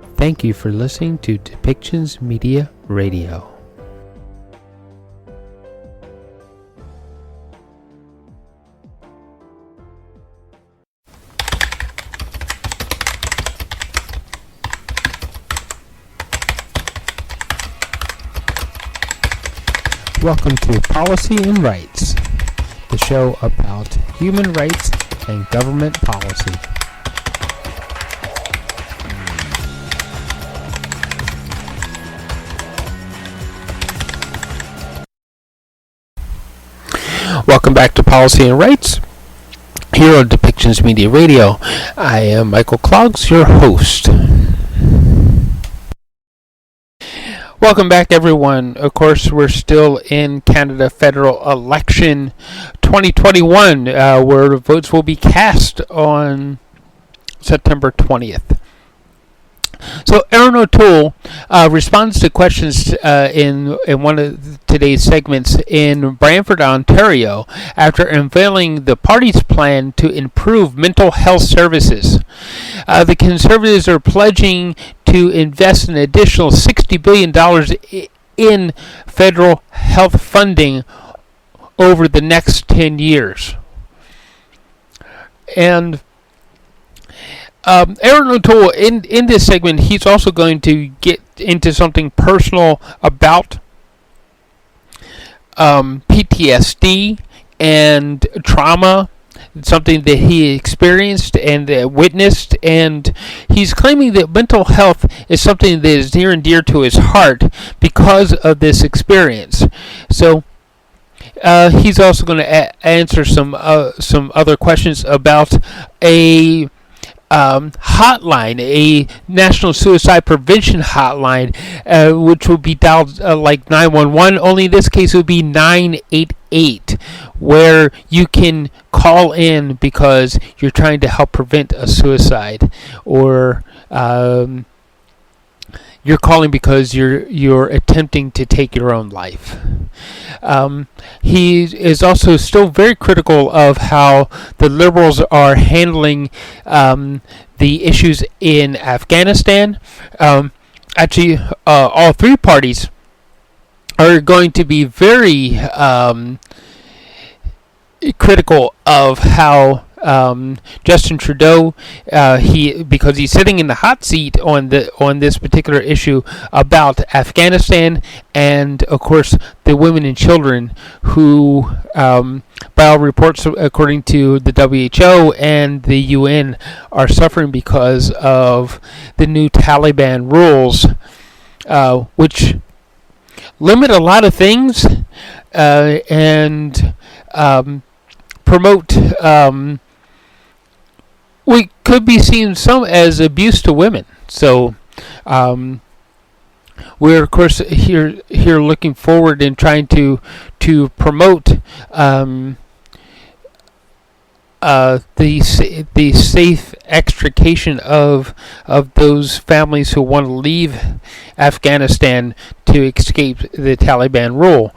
Thank you for listening to Depictions Media Radio. Welcome to Policy and Rights, the show about human rights and government policy. Welcome back to Policy and Rights here on Depictions Media Radio. I am Michael Clogs, your host. Welcome back, everyone. Of course, we're still in Canada federal election 2021, where votes will be cast on September 20th. So Erin O'Toole responds to questions in one of today's segments in Brantford, Ontario, after unveiling the party's plan to improve mental health services. The Conservatives are pledging to invest an additional $60 billion in federal health funding over the next 10 years. And Erin O'Toole, in this segment, he's also going to get into something personal about PTSD and trauma, something that he experienced and witnessed, and he's claiming that mental health is something that is near and dear to his heart because of this experience. So he's also going to answer some other questions about a hotline, a national suicide prevention hotline, which will be dialed like 911, only in this case it would be 988, where you can call in because you're trying to help prevent a suicide, or you're calling because you're attempting to take your own life. He is also still very critical of how the Liberals are handling the issues in Afghanistan. Actually, all three parties are going to be very critical of how Justin Trudeau, because he's sitting in the hot seat on this particular issue about Afghanistan, and of course the women and children who, by all reports, according to the WHO and the UN, are suffering because of the new Taliban rules, which limit a lot of things and promote we could be seen some as abuse to women. So we're of course here looking forward and trying to promote the safe extrication of those families who want to leave Afghanistan to escape the Taliban rule.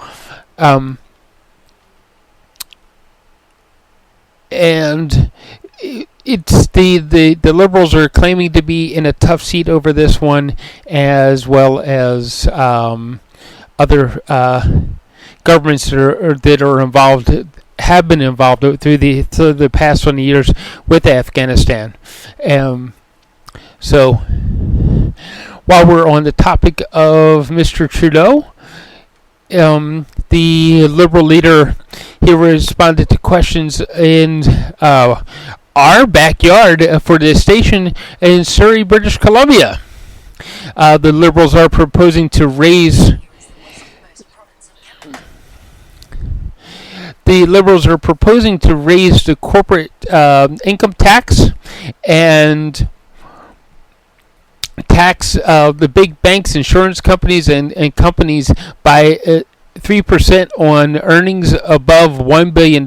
And it's the Liberals are claiming to be in a tough seat over this one, as well as other governments that are involved, have been involved through the past 20 years with Afghanistan. So while we're on the topic of Mr. Trudeau, the Liberal leader, he responded to questions in our backyard for the station in Surrey, British Columbia. The Liberals are proposing to raise the corporate income tax and tax the big banks, insurance companies, and companies by 3% on earnings above $1 billion.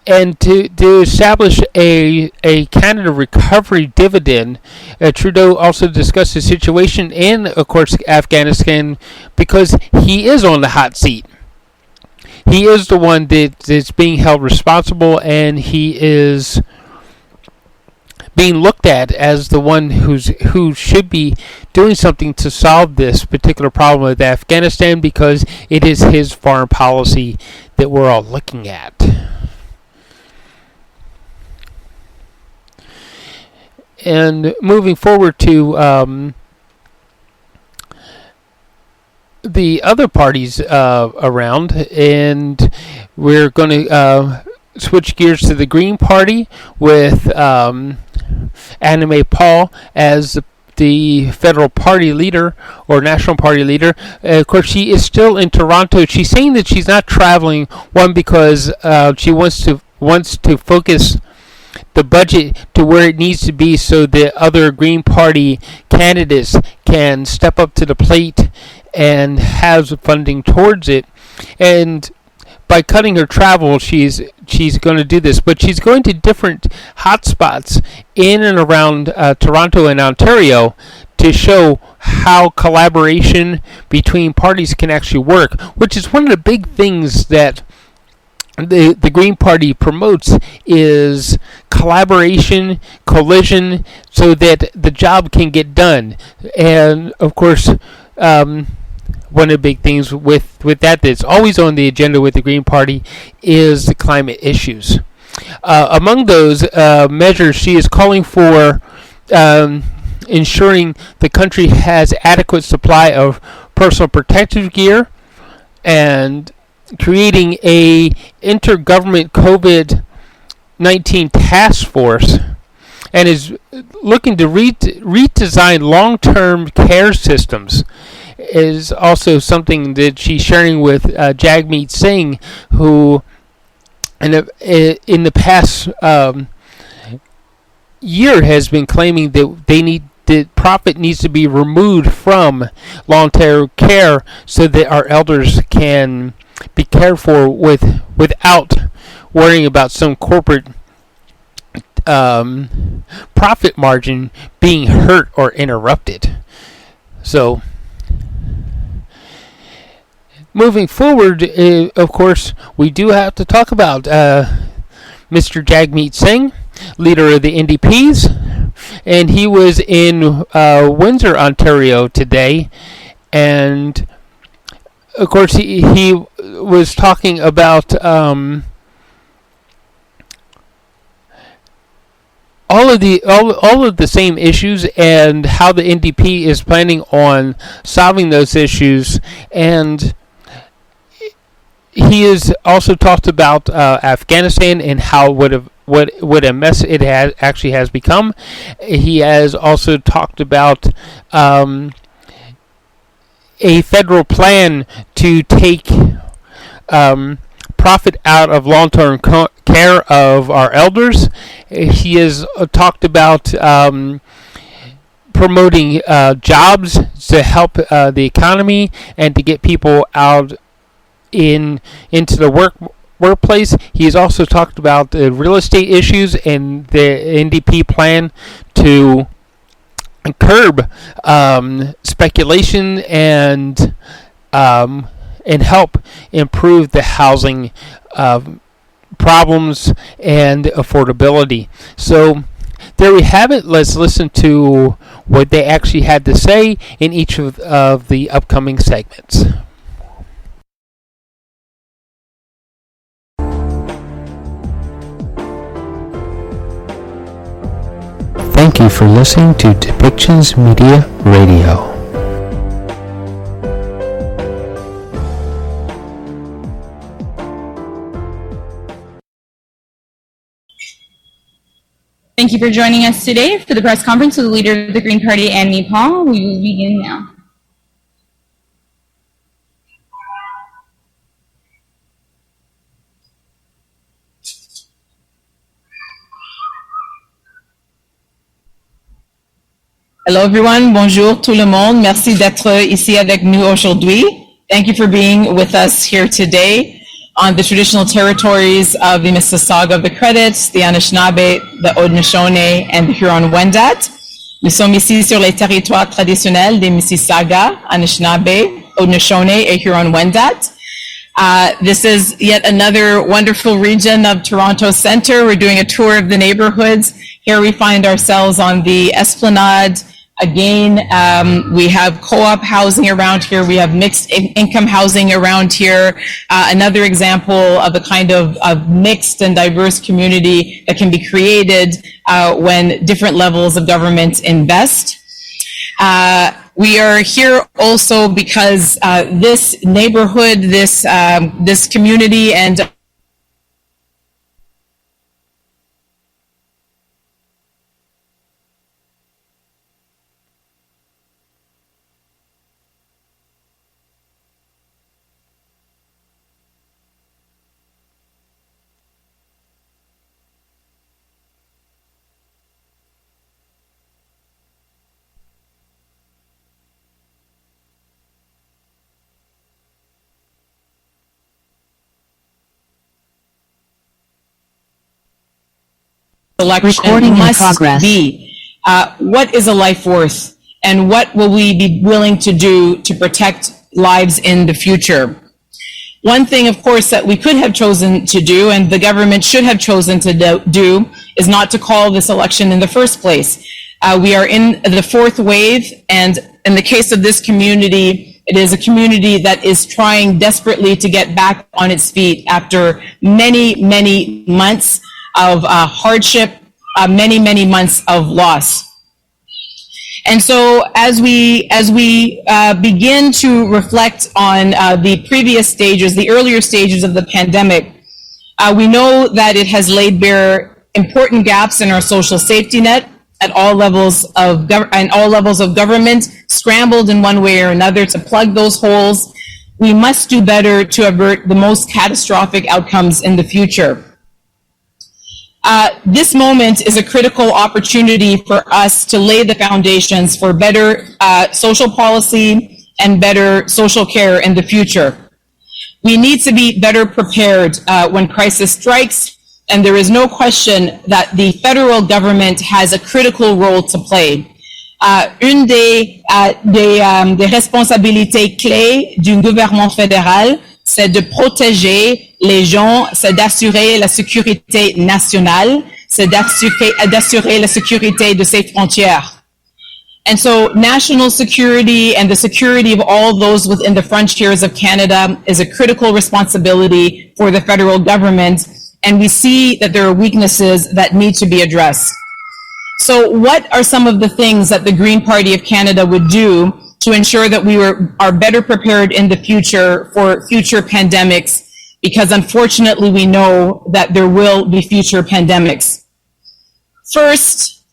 And to establish a Canada recovery dividend, Trudeau also discussed the situation in, of course, Afghanistan, because he is on the hot seat. He is the one that's being held responsible, and he is being looked at as the one who should be doing something to solve this particular problem with Afghanistan, because it is his foreign policy that we're all looking at. And moving forward to the other parties around, and we're going to switch gears to the Green Party with Anime Paul as the federal party leader or national party leader. Of course, she is still in Toronto. She's saying that she's not traveling, one, because she wants to focus the budget to where it needs to be so that other Green Party candidates can step up to the plate and have funding towards it. And by cutting her travel, she's going to do this, but she's going to different hotspots in and around Toronto and Ontario to show how collaboration between parties can actually work, which is one of the big things that the Green Party promotes, is collaboration, collision, so that the job can get done. And of course, one of the big things with that that's always on the agenda with the Green Party is the climate issues. Among those measures, she is calling for ensuring the country has adequate supply of personal protective gear, and creating a intergovernment COVID-19 task force, and is looking to redesign long-term care systems. Is also something that she's sharing with Jagmeet Singh, who in the past year has been claiming that the profit needs to be removed from long-term care so that our elders can be cared for without worrying about some corporate profit margin being hurt or interrupted. So, moving forward, of course, we do have to talk about Mr. Jagmeet Singh, leader of the NDPs, and he was in Windsor, Ontario today, and of course he was talking about all of the same issues and how the NDP is planning on solving those issues. And he has also talked about Afghanistan and how what a mess it actually has become. He has also talked about a federal plan to take profit out of long-term care of our elders. He has talked about promoting jobs to help the economy and to get people out into the workplace. He has also talked about the real estate issues and the NDP plan to curb speculation and help improve the housing problems and affordability. So there we have it. Let's listen to what they actually had to say in each of the upcoming segments. Thank you for listening to Depictions Media Radio. Thank you for joining us today for the press conference with the leader of the Green Party, Anime Paul. We will begin now. Hello everyone, bonjour tout le monde. Merci d'être ici avec nous aujourd'hui. Thank you for being with us here today on the traditional territories of the Mississauga of the Credits, the Anishinaabe, the Haudenosaunee, and the Huron-Wendat. Nous sommes ici sur les territoires traditionnels des Mississauga, Anishinaabe, Haudenosaunee et Huron-Wendat. This is yet another wonderful region of Toronto Centre. We're doing a tour of the neighborhoods. Here we find ourselves on the Esplanade. Again, we have co-op housing around here. We have mixed income housing around here. Another example of the kind of mixed and diverse community that can be created when different levels of government invest. We are here also because this neighborhood, this community, and election must be what is a life worth, and what will we be willing to do to protect lives in the future. One thing, of course, that we could have chosen to do, and the government should have chosen to do, is not to call this election in the first place. We are in the fourth wave, and in the case of this community, it is a community that is trying desperately to get back on its feet after many, many months of hardship, many months of loss. And so as we begin to reflect on the previous stages, the earlier stages of the pandemic, we know that it has laid bare important gaps in our social safety net at all levels of government, scrambled in one way or another to plug those holes. We must do better to avert the most catastrophic outcomes in the future. This moment is a critical opportunity for us to lay the foundations for better social policy and better social care in the future. We need to be better prepared when crisis strikes, and there is no question that the federal government has a critical role to play. Une des responsabilités clés du gouvernement fédéral, c'est de protéger les gens, c'est d'assurer la sécurité nationale, c'est d'assurer la sécurité de ses frontières. And so national security and the security of all those within the frontiers of Canada is a critical responsibility for the federal government, and we see that there are weaknesses that need to be addressed. So what are some of the things that the Green Party of Canada would do to ensure that we are better prepared in the future for future pandemics, because unfortunately we know that there will be future pandemics? First,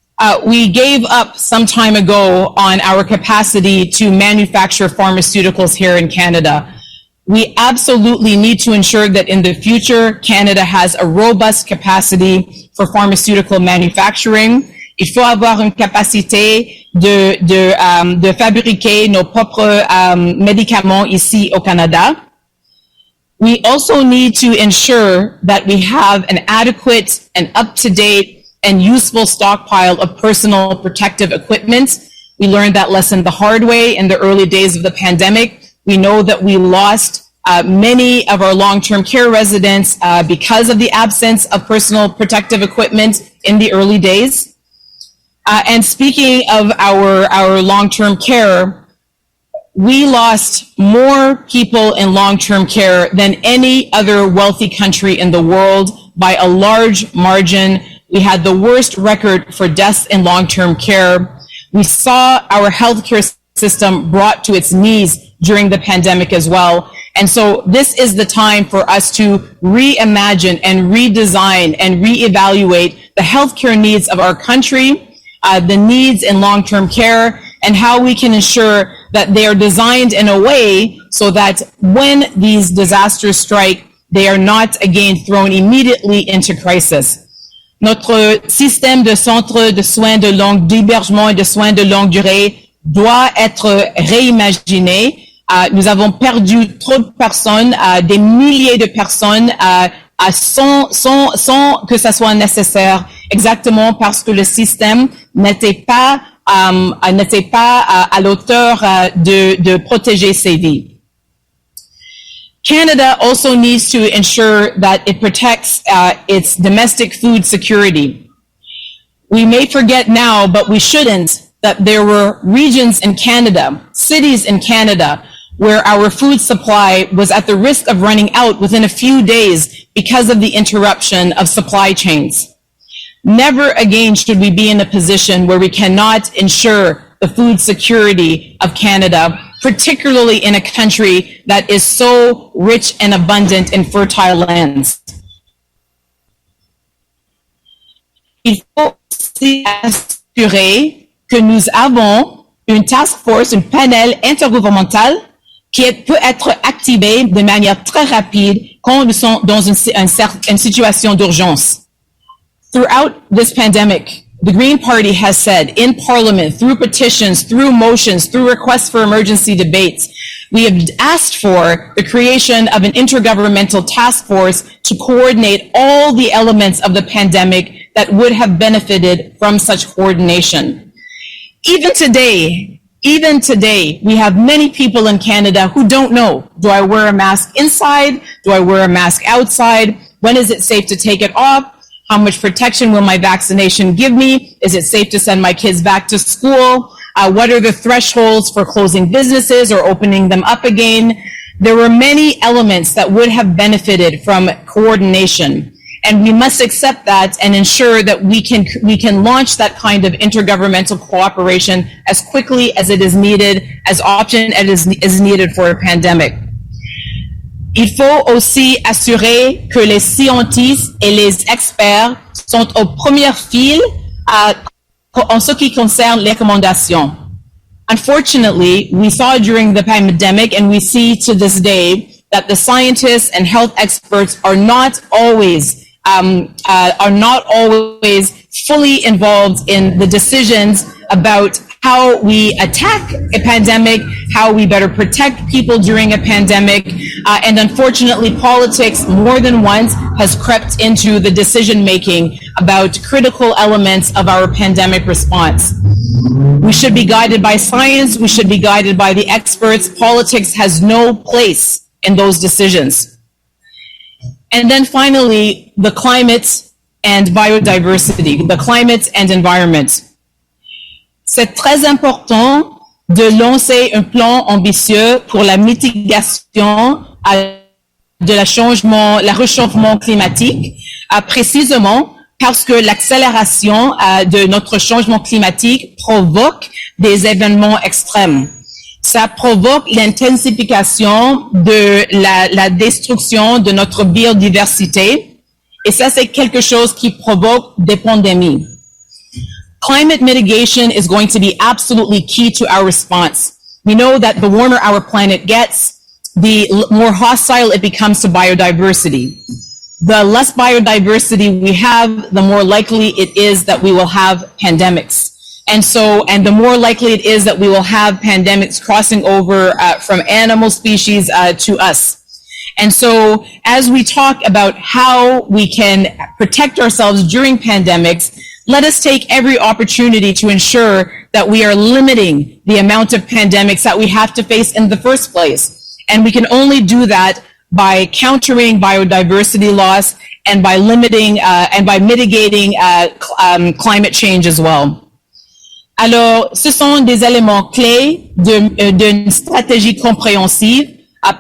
we gave up some time ago on our capacity to manufacture pharmaceuticals here in Canada. We absolutely need to ensure that in the future, Canada has a robust capacity for pharmaceutical manufacturing. Il faut avoir une capacité de fabriquer nos propres médicaments ici au Canada. We also need to ensure that we have an adequate and up-to-date and useful stockpile of personal protective equipment. We learned that lesson the hard way in the early days of the pandemic. We know that we lost many of our long-term care residents because of the absence of personal protective equipment in the early days. And speaking of our long-term care, we lost more people in long-term care than any other wealthy country in the world by a large margin. We had the worst record for deaths in long-term care. We saw our healthcare system brought to its knees during the pandemic as well. And so this is the time for us to reimagine and redesign and reevaluate the healthcare needs of our country, the needs in long-term care, and how we can ensure that they are designed in a way so that when these disasters strike, they are not again thrown immediately into crisis. Notre système de centres de soins d'hébergement et de soins de longue durée doit être réimaginé. Nous avons perdu trop de personnes, des milliers de personnes, sans que ça soit nécessaire, exactement parce que le système n'était pas à l'auteur de protéger ces vies. Canada also needs to ensure that it protects its domestic food security. We may forget now, but we shouldn't, that there were regions in Canada, cities in Canada, where our food supply was at the risk of running out within a few days because of the interruption of supply chains. Never again should we be in a position where we cannot ensure the food security of Canada, particularly in a country that is so rich and abundant in fertile lands. Il faut aussi assurer que nous avons une task force, un panel intergouvernemental qui peut être activé de manière très rapide quand nous sommes dans une situation d'urgence. Throughout this pandemic, the Green Party has said in Parliament, through petitions, through motions, through requests for emergency debates, we have asked for the creation of an intergovernmental task force to coordinate all the elements of the pandemic that would have benefited from such coordination. Even today, we have many people in Canada who don't know, do I wear a mask inside? Do I wear a mask outside? When is it safe to take it off? How much protection will my vaccination give me? Is it safe to send my kids back to school? What are the thresholds for closing businesses or opening them up again? There were many elements that would have benefited from coordination. And we must accept that and ensure that we can launch that kind of intergovernmental cooperation as quickly as it is needed, as often as it is needed for a pandemic. Il faut aussi assurer que les scientifiques et les experts sont aux premières files en ce qui concerne les recommandations. Unfortunately, we saw during the pandemic, and we see to this day, that the scientists and health experts are not always fully involved in the decisions about how we attack a pandemic, how we better protect people during a pandemic, and unfortunately politics more than once has crept into the decision-making about critical elements of our pandemic response. We should be guided by science, we should be guided by the experts. Politics has no place in those decisions. And then finally, the climate and biodiversity, the climate and environment. C'est très important de lancer un plan ambitieux pour la mitigation de le réchauffement climatique, précisément parce que l'accélération de notre changement climatique provoque des événements extrêmes. Ça provoque l'intensification de la destruction de notre biodiversité, et ça c'est quelque chose qui provoque des pandémies. Climate mitigation is going to be absolutely key to our response. We know that the warmer our planet gets, the more hostile it becomes to biodiversity. The less biodiversity we have, the more likely it is that we will have pandemics. And the more likely it is that we will have pandemics crossing over from animal species to us. And so as we talk about how we can protect ourselves during pandemics, let us take every opportunity to ensure that we are limiting the amount of pandemics that we have to face in the first place. And we can only do that by countering biodiversity loss and by limiting and by mitigating climate change as well. Alors, ce sont des éléments clés d'une stratégie compréhensive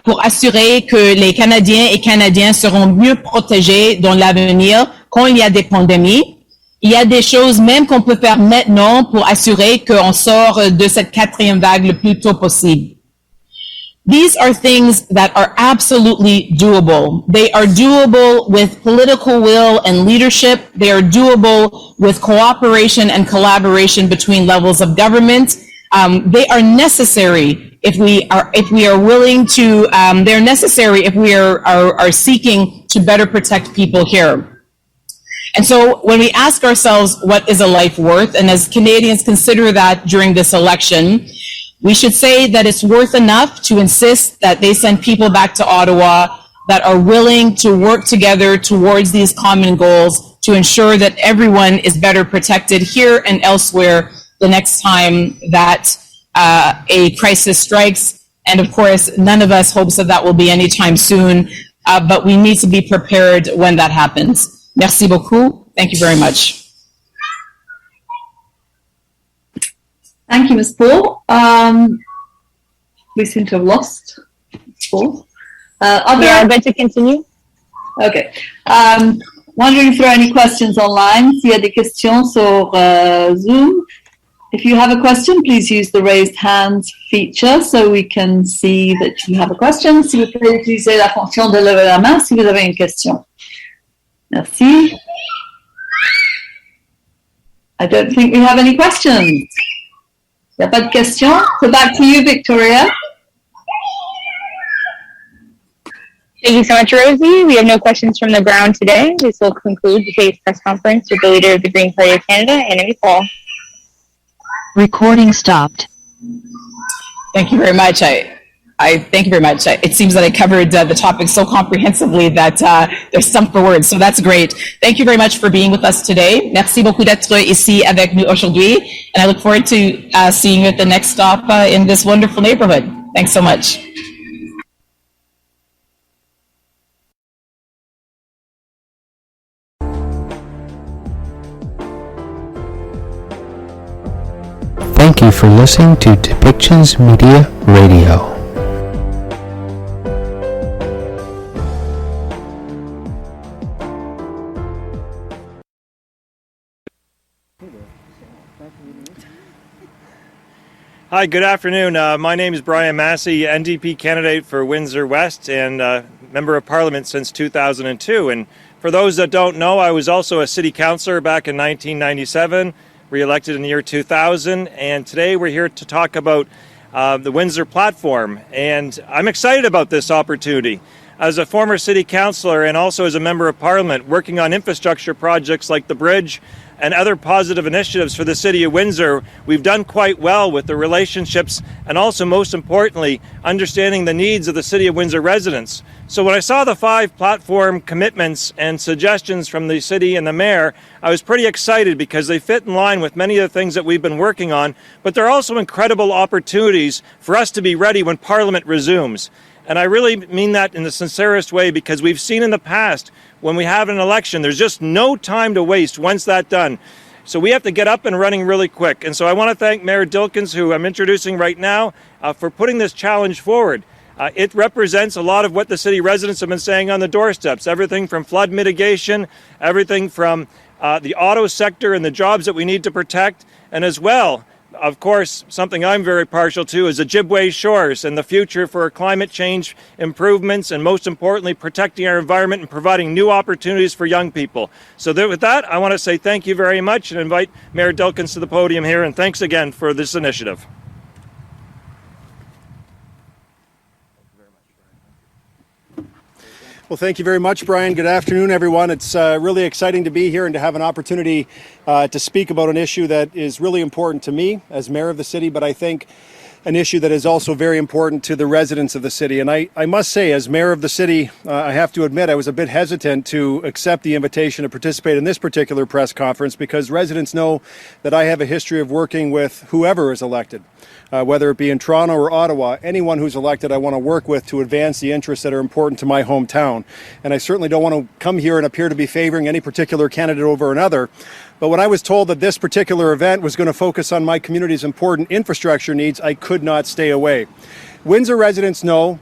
pour assurer que les Canadiens et Canadiennes seront mieux protégés dans l'avenir quand il y a des pandémies. Il y a des choses même qu'on peut faire maintenant pour assurer qu'on sort de cette quatrième vague le plus tôt possible. These are things that are absolutely doable. They are doable with political will and leadership. They are doable with cooperation and collaboration between levels of government. They are necessary if we are willing to. They're necessary if we are seeking to better protect people here. And so when we ask ourselves, what is a life worth? And as Canadians consider that during this election, we should say that it's worth enough to insist that they send people back to Ottawa that are willing to work together towards these common goals to ensure that everyone is better protected here and elsewhere the next time that a crisis strikes, And of course, none of us hopes that will be anytime soon, but we need to be prepared when that happens. Merci beaucoup. Thank you very much. Thank you, Ms. Paul. We seem to have lost Paul. I'm going to continue. Okay. Wondering if there are any questions online. S'il y a des questions sur Zoom. If you have a question, please use the raised hands feature so we can see that you have a question. S'il vous plaît, utilisez la fonction de lever la main si vous avez une question. Merci. I don't think we have any questions. Il n'y a pas de questions. So back to you, Victoria. Thank you so much, Rosie. We have no questions from the ground today. This will conclude today's press conference with the Leader of the Green Party of Canada, NDP Paul. Recording stopped. Thank you very much. I thank you very much. It seems that I covered the topic so comprehensively that there's stumped for words. So that's great. Thank you very much for being with us today. Merci beaucoup d'être ici avec nous aujourd'hui. And I look forward to seeing you at the next stop in this wonderful neighborhood. Thanks so much. Thank you for listening to Depictions Media Radio. Hi, good afternoon. My name is Brian Masse, NDP candidate for Windsor West and Member of Parliament since 2002. And for those that don't know, I was also a city councillor back in 1997, re-elected in the year 2000, and today we're here to talk about the Windsor platform. And I'm excited about this opportunity. As a former city councillor and also as a member of Parliament, working on infrastructure projects like the bridge and other positive initiatives for the city of Windsor, we've done quite well with the relationships and also, most importantly, understanding the needs of the city of Windsor residents. So when I saw the 5 platform commitments and suggestions from the city and the mayor, I was pretty excited because they fit in line with many of the things that we've been working on, but they're also incredible opportunities for us to be ready when Parliament resumes. And I really mean that in the sincerest way, because we've seen in the past when we have an election, there's just no time to waste once that's done. So we have to get up and running really quick. And so I want to thank Mayor Dilkens, who I'm introducing right now, for putting this challenge forward. It represents a lot of what the city residents have been saying on the doorsteps, everything from flood mitigation, everything from the auto sector and the jobs that we need to protect, and as well, of course, something I'm very partial to is Ojibwe shores and the future for climate change improvements, and most importantly, protecting our environment and providing new opportunities for young people. So with that, I want to say thank you very much and invite Mayor Dilkens to the podium here, and thanks again for this initiative. Well, thank you very much, Brian. Good afternoon, everyone. It's really exciting to be here and to have an opportunity to speak about an issue that is really important to me as mayor of the city, but I think an issue that is also very important to the residents of the city. And I must say, as mayor of the city, I have to admit I was a bit hesitant to accept the invitation to participate in this particular press conference, because residents know that I have a history of working with whoever is elected. Whether it be in Toronto or Ottawa, anyone who's elected I want to work with to advance the interests that are important to my hometown. And I certainly don't want to come here and appear to be favoring any particular candidate over another. But when I was told that this particular event was going to focus on my community's important infrastructure needs, I could not stay away. Windsor residents know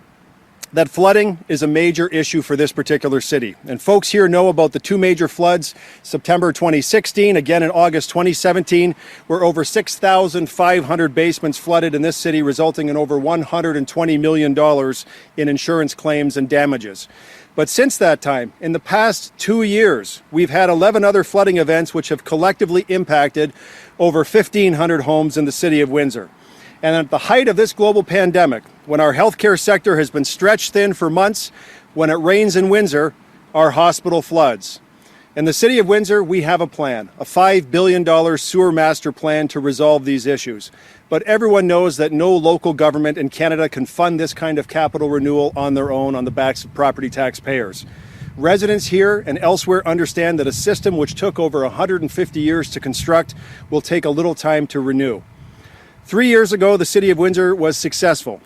that flooding is a major issue for this particular city. And folks here know about the 2 major floods, September 2016, again in August 2017, where over 6,500 basements flooded in this city, resulting in over $120 million in insurance claims and damages. But since that time, in the past 2 years, we've had 11 other flooding events which have collectively impacted over 1,500 homes in the city of Windsor. And at the height of this global pandemic, when our healthcare sector has been stretched thin for months, when it rains in Windsor, our hospital floods. In the city of Windsor, we have a plan, a $5 billion sewer master plan to resolve these issues. But everyone knows that no local government in Canada can fund this kind of capital renewal on their own on the backs of property taxpayers. Residents here and elsewhere understand that a system which took over 150 years to construct will take a little time to renew. 3 years ago, the city of Windsor was successful.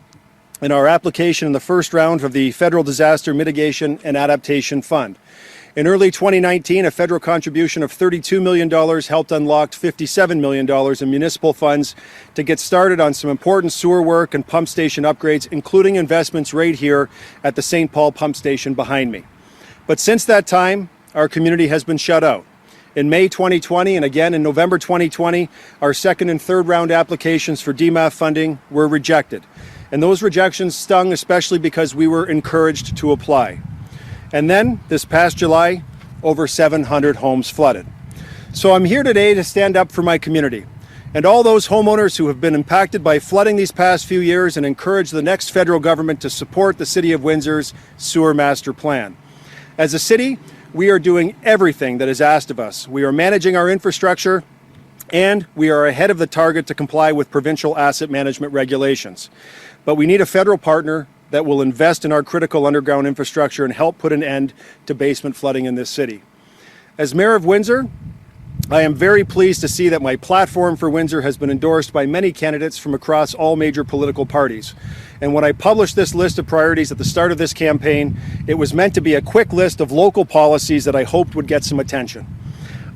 in our application in the first round of the Federal Disaster Mitigation and Adaptation Fund. In early 2019, a federal contribution of $32 million helped unlock $57 million in municipal funds to get started on some important sewer work and pump station upgrades, including investments right here at the St. Paul pump station behind me. But since that time, our community has been shut out. In May 2020 and again in November 2020, our second and third round applications for DMAF funding were rejected. And those rejections stung, especially because we were encouraged to apply. And then, this past July, over 700 homes flooded. So I'm here today to stand up for my community and all those homeowners who have been impacted by flooding these past few years, and encourage the next federal government to support the City of Windsor's Sewer Master Plan. As a city, we are doing everything that is asked of us. We are managing our infrastructure, and we are ahead of the target to comply with provincial asset management regulations. But we need a federal partner that will invest in our critical underground infrastructure and help put an end to basement flooding in this city. As Mayor of Windsor, I am very pleased to see that my platform for Windsor has been endorsed by many candidates from across all major political parties. And when I published this list of priorities at the start of this campaign, it was meant to be a quick list of local policies that I hoped would get some attention.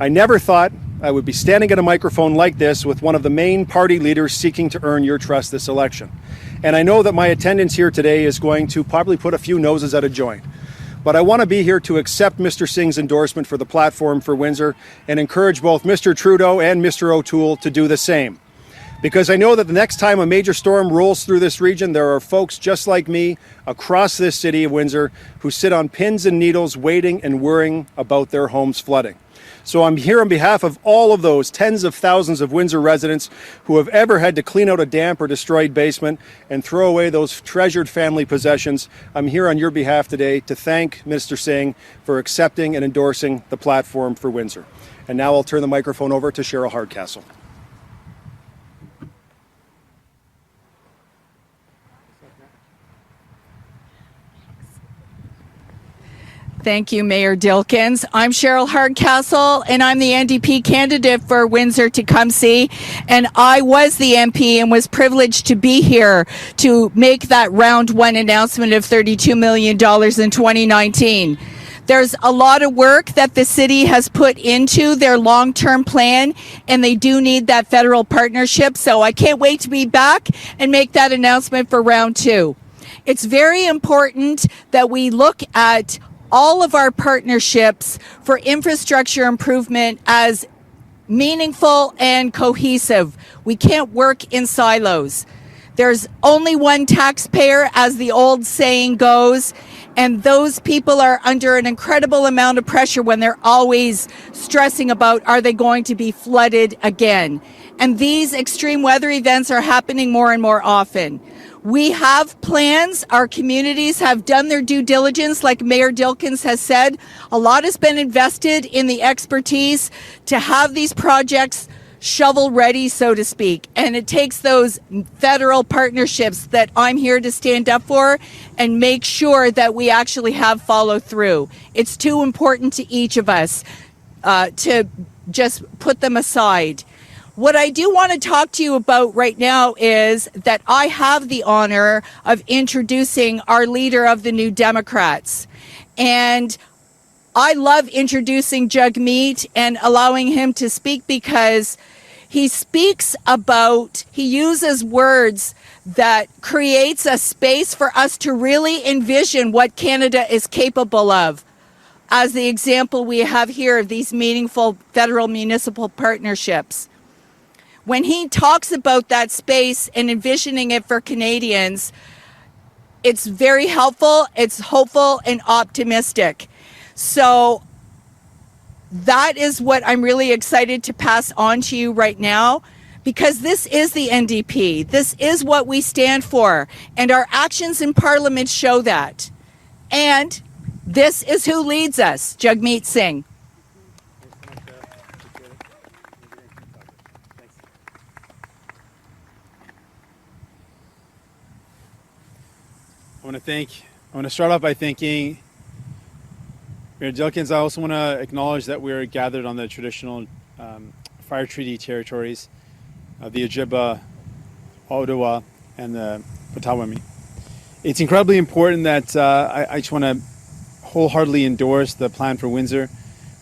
I never thought I would be standing at a microphone like this with one of the main party leaders seeking to earn your trust this election. And I know that my attendance here today is going to probably put a few noses out of joint. But I want to be here to accept Mr. Singh's endorsement for the platform for Windsor and encourage both Mr. Trudeau and Mr. O'Toole to do the same. Because I know that the next time a major storm rolls through this region, there are folks just like me across this city of Windsor who sit on pins and needles waiting and worrying about their homes flooding. So I'm here on behalf of all of those tens of thousands of Windsor residents who have ever had to clean out a damp or destroyed basement and throw away those treasured family possessions. I'm here on your behalf today to thank Mr. Singh for accepting and endorsing the platform for Windsor. And now I'll turn the microphone over to Cheryl Hardcastle. Thank you, Mayor Dilkens. I'm Cheryl Hardcastle, and I'm the NDP candidate for Windsor-Tecumseh. And I was the MP and was privileged to be here to make that round one announcement of $32 million in 2019. There's a lot of work that the city has put into their long-term plan, and they do need that federal partnership. So I can't wait to be back and make that announcement for round two. It's very important that we look at all of our partnerships for infrastructure improvement as meaningful and cohesive. We can't work in silos. There's only one taxpayer, as the old saying goes, and those people are under an incredible amount of pressure when they're always stressing about, are they going to be flooded again? And these extreme weather events are happening more and more often. We have plans. Our communities have done their due diligence, like Mayor Dilkens has said. A lot has been invested in the expertise to have these projects shovel ready, so to speak. And it takes those federal partnerships that I'm here to stand up for and make sure that we actually have follow through. It's too important to each of us to just put them aside. What I do want to talk to you about right now is that I have the honor of introducing our leader of the New Democrats. And I love introducing Jagmeet and allowing him to speak because he speaks about, he uses words that creates a space for us to really envision what Canada is capable of. As the example we have here of these meaningful federal municipal partnerships. When he talks about that space and envisioning it for Canadians, it's very helpful, it's hopeful and optimistic. So that is what I'm really excited to pass on to you right now, because this is the NDP. This is what we stand for, and our actions in Parliament show that. And this is who leads us, Jagmeet Singh. I want to start off by thanking Mayor Dilkens. I also want to acknowledge that we're gathered on the traditional fire treaty territories of the Ojibwa, Ottawa, and the Potawatomi. It's incredibly important that I just want to wholeheartedly endorse the plan for Windsor.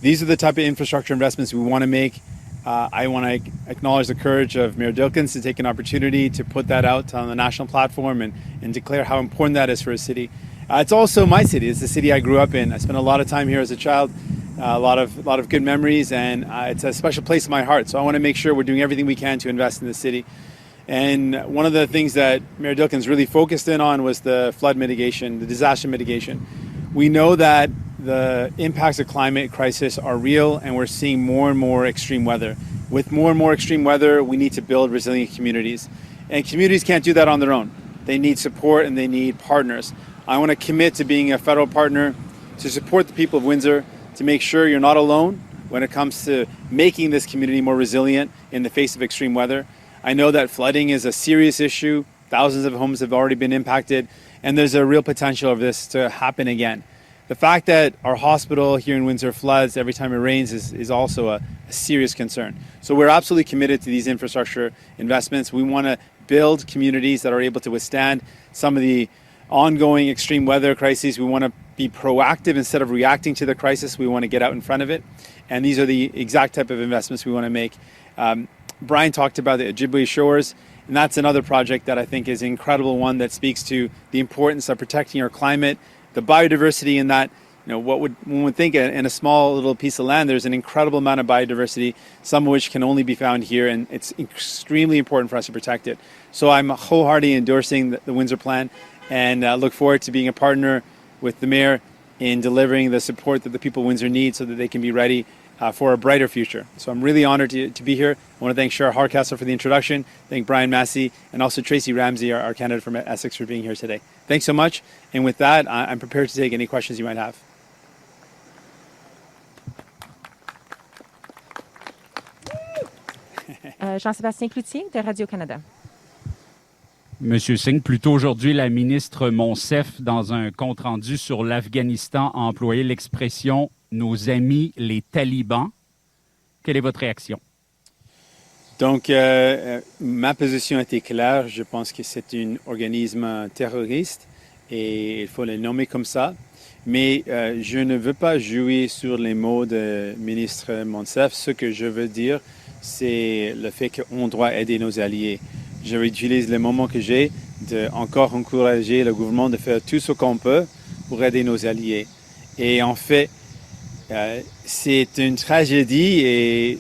These are the type of infrastructure investments we want to make. I want to acknowledge the courage of Mayor Dilkens to take an opportunity to put that out on the national platform and declare how important that is for a city. It's also my city. It's the city I grew up in. I spent a lot of time here as a child, a lot of good memories, and it's a special place in my heart. So I want to make sure we're doing everything we can to invest in the city. And one of the things that Mayor Dilkens really focused in on was the flood mitigation, the disaster mitigation. We know that the impacts of climate crisis are real, and we're seeing more and more extreme weather. With more and more extreme weather, we need to build resilient communities. And communities can't do that on their own. They need support and they need partners. I want to commit to being a federal partner to support the people of Windsor, to make sure you're not alone when it comes to making this community more resilient in the face of extreme weather. I know that flooding is a serious issue. Thousands of homes have already been impacted, and there's a real potential of this to happen again. The fact that our hospital here in Windsor floods every time it rains is also a serious concern. So we're absolutely committed to these infrastructure investments. We want to build communities that are able to withstand some of the ongoing extreme weather crises. We want to be proactive instead of reacting to the crisis. We want to get out in front of it. And these are the exact type of investments we want to make. Brian talked about the Ojibwe Shores, and that's another project that I think is an incredible one that speaks to the importance of protecting our climate, the biodiversity in that. You know, one would think in a small little piece of land, there's an incredible amount of biodiversity, some of which can only be found here, and it's extremely important for us to protect it. So I'm wholeheartedly endorsing the Windsor plan, and look forward to being a partner with the mayor in delivering the support that the people of Windsor need so that they can be ready for a brighter future. So I'm really honored to be here. I want to thank Cheryl Hardcastle for the introduction, thank Brian Masse, and also Tracy Ramsey, our candidate from Essex, for being here today. Thanks so much. And with that, I'm prepared to take any questions you might have. Jean-Sébastien Cloutier de Radio-Canada. Monsieur Singh, plus tôt aujourd'hui, la ministre Monsef, dans un compte-rendu sur l'Afghanistan, a employé l'expression « nos amis les talibans ». Quelle est votre réaction? Donc, ma position était claire. Je pense que c'est un organisme terroriste et il faut le nommer comme ça. Mais je ne veux pas jouer sur les mots de ministre Monsef. Ce que je veux dire, c'est le fait qu'on doit aider nos alliés. Je utilise le moment que j'ai de encore encourager le gouvernement de faire tout ce qu'on peut pour aider nos alliés. Et en fait, c'est une tragédie et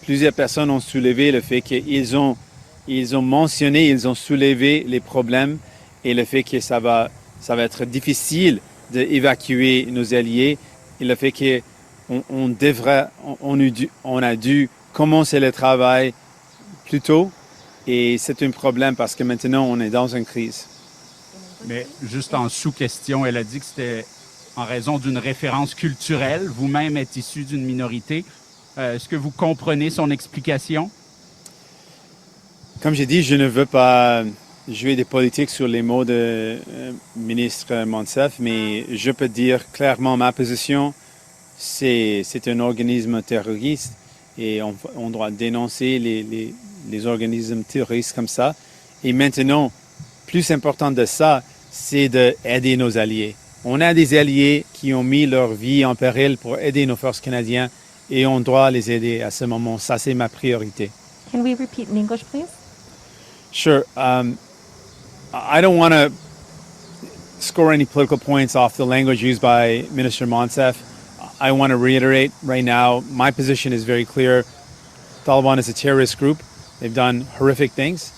plusieurs personnes ont soulevé le fait qu'ils ont mentionné, ils ont soulevé les problèmes et le fait que ça va être difficile d'évacuer nos alliés et le fait qu'on a dû commencer le travail plus tôt. Et c'est un problème parce que maintenant, on est dans une crise. Mais juste en sous-question, elle a dit que c'était en raison d'une référence culturelle. Vous-même êtes issu d'une minorité. Est-ce que vous comprenez son explication? Comme j'ai dit, je ne veux pas jouer des politiques sur les mots de ministre Monsef, mais je peux dire clairement ma position. C'est un organisme terroriste et on doit dénoncer les organismes terroristes comme ça. Et maintenant, plus important de ça, c'est d'aider nos alliés. On a des alliés qui ont mis leur vie en péril pour aider nos forces canadiennes et on doit les aider à ce moment. Ça, c'est ma priorité. Can we repeat in English, please? Sure. I don't want to score any political points off the language used by Minister Monsef. I want to reiterate right now, my position is very clear. Taliban is a terrorist group. They've done horrific things.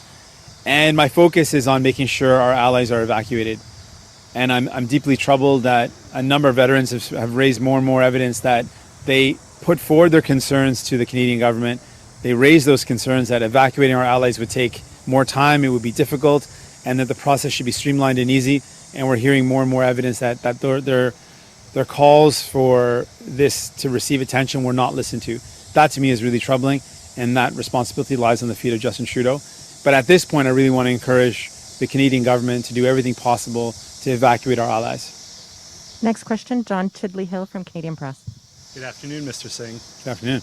And my focus is on making sure our allies are evacuated. And I'm deeply troubled that a number of veterans have raised more and more evidence that they put forward their concerns to the Canadian government. They raised those concerns that evacuating our allies would take more time, it would be difficult, and that the process should be streamlined and easy. And we're hearing more and more evidence that their calls for this to receive attention were not listened to. That to me is really troubling, and that responsibility lies on the feet of Justin Trudeau. But at this point, I really want to encourage the Canadian government to do everything possible to evacuate our allies. Next question, John Chidley-Hill from Canadian Press. Good afternoon, Mr. Singh. Good afternoon.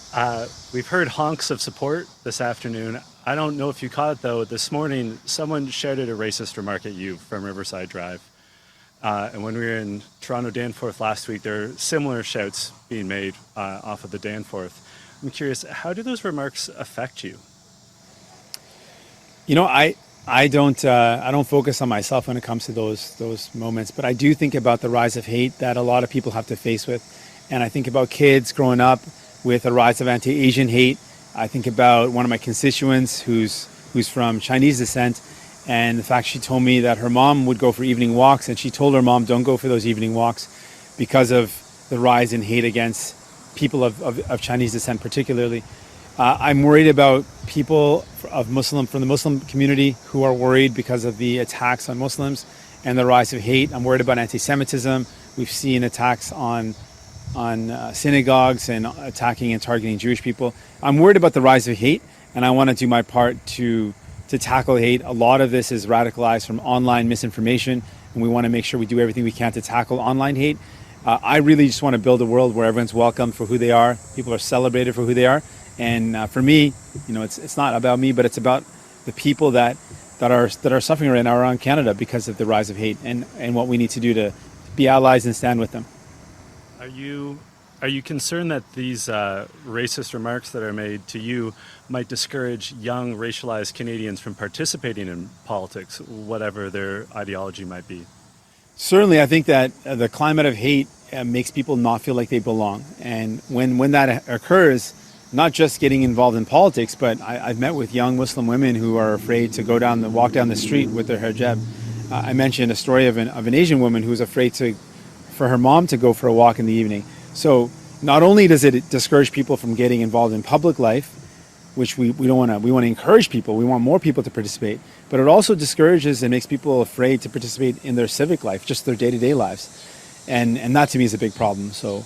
We've heard honks of support this afternoon. I don't know if you caught it, though. This morning, someone shouted a racist remark at you from Riverside Drive. And when we were in Toronto Danforth last week, there are similar shouts being made off of the Danforth. I'm curious, how do those remarks affect you? You know, I don't focus on myself when it comes to those moments, but I do think about the rise of hate that a lot of people have to face with, and I think about kids growing up with a rise of anti-Asian hate. I think about one of my constituents who's from Chinese descent, and the fact she told me that her mom would go for evening walks, and she told her mom, don't go for those evening walks because of the rise in hate against people of Chinese descent particularly. I'm worried about people from the Muslim community who are worried because of the attacks on Muslims and the rise of hate. I'm worried about anti-Semitism. We've seen attacks on synagogues and attacking and targeting Jewish people. I'm worried about the rise of hate, and I want to do my part to tackle hate. A lot of this is radicalized from online misinformation, and we want to make sure we do everything we can to tackle online hate. I really just want to build a world where everyone's welcomed for who they are, people are celebrated for who they are. And for me, you know, it's not about me, but it's about the people that are suffering right now around Canada because of the rise of hate, and what we need to do to be allies and stand with them. Are you concerned that these racist remarks that are made to you might discourage young racialized Canadians from participating in politics, whatever their ideology might be? Certainly, I think that the climate of hate makes people not feel like they belong, and when that occurs, not just getting involved in politics, but I've met with young Muslim women who are afraid to walk down the street with their hijab. I mentioned a story of an Asian woman who was afraid for her mom to go for a walk in the evening. So not only does it discourage people from getting involved in public life, which we don't want to, we want to encourage people, we want more people to participate, but it also discourages and makes people afraid to participate in their civic life, just their day-to-day lives. And that to me is a big problem. So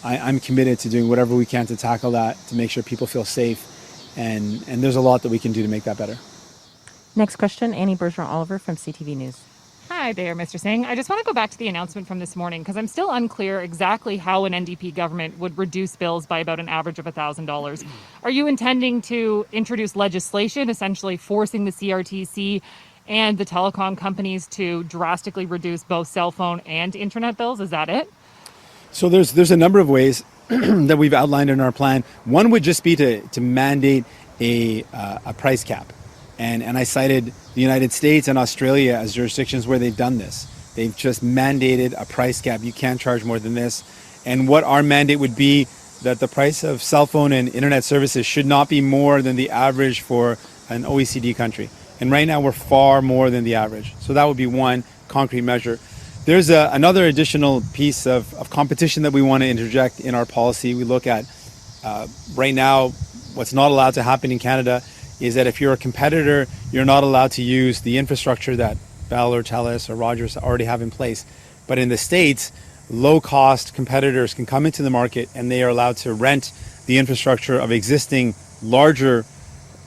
I'm committed to doing whatever we can to tackle that, to make sure people feel safe, and there's a lot that we can do to make that better. Next question, Annie Bergeron-Oliver from CTV News. Hi there, Mr. Singh. I just want to go back to the announcement from this morning because I'm still unclear exactly how an NDP government would reduce bills by about an average of $1,000. Are you intending to introduce legislation, essentially forcing the CRTC and the telecom companies to drastically reduce both cell phone and internet bills? Is that it? So there's a number of ways that we've outlined in our plan. One would just be to mandate a price cap. And I cited the United States and Australia as jurisdictions where they've done this. They've just mandated a price cap. You can't charge more than this. And what our mandate would be that the price of cell phone and internet services should not be more than the average for an OECD country. And right now we're far more than the average. So that would be one concrete measure. There's another additional piece of competition that we want to interject in our policy. We look at right now, what's not allowed to happen in Canada is that if you're a competitor, you're not allowed to use the infrastructure that Bell or Telus or Rogers already have in place. But in the States, low-cost competitors can come into the market and they are allowed to rent the infrastructure of existing larger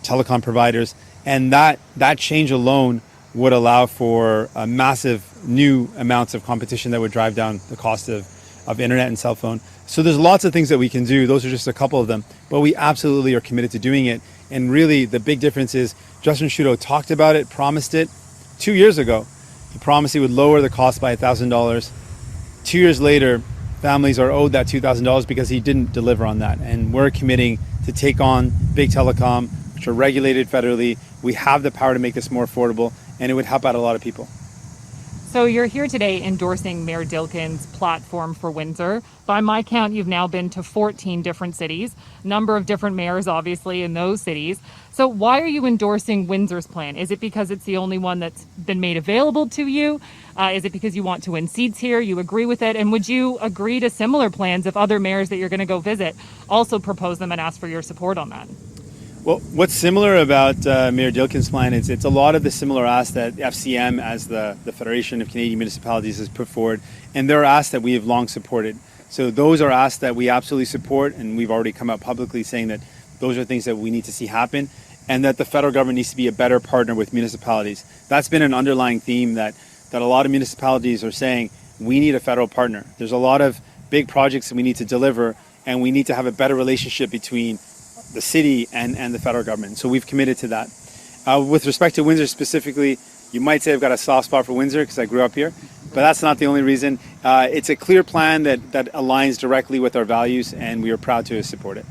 telecom providers. And that change alone would allow for a massive new amounts of competition that would drive down the cost of internet and cell phone. So there's lots of things that we can do. Those are just a couple of them. But we absolutely are committed to doing it. And really the big difference is Justin Trudeau talked about it, promised it 2 years ago. He promised he would lower the cost by $1,000. 2 years later, families are owed that $2,000 because he didn't deliver on that. And we're committing to take on big telecom, which are regulated federally. We have the power to make this more affordable, and it would help out a lot of people. So you're here today endorsing Mayor Dilkens' platform for Windsor. By my count, you've now been to 14 different cities, number of different mayors, obviously, in those cities. So why are you endorsing Windsor's plan? Is it because it's the only one that's been made available to you? Is it because you want to win seats here? You agree with it? And would you agree to similar plans if other mayors that you're going to go visit also propose them and ask for your support on that? Well, what's similar about Mayor Dilkens' plan is it's a lot of the similar asks that FCM, as the Federation of Canadian Municipalities, has put forward, and there are asks that we have long supported. So those are asks that we absolutely support, and we've already come out publicly saying that those are things that we need to see happen, and that the federal government needs to be a better partner with municipalities. That's been an underlying theme that a lot of municipalities are saying, we need a federal partner. There's a lot of big projects that we need to deliver, and we need to have a better relationship between the city and the federal government. So we've committed to that. With respect to Windsor specifically, you might say I've got a soft spot for Windsor because I grew up here. but that's not the only reason. It's a clear plan that aligns directly with our values, and we are proud to support it.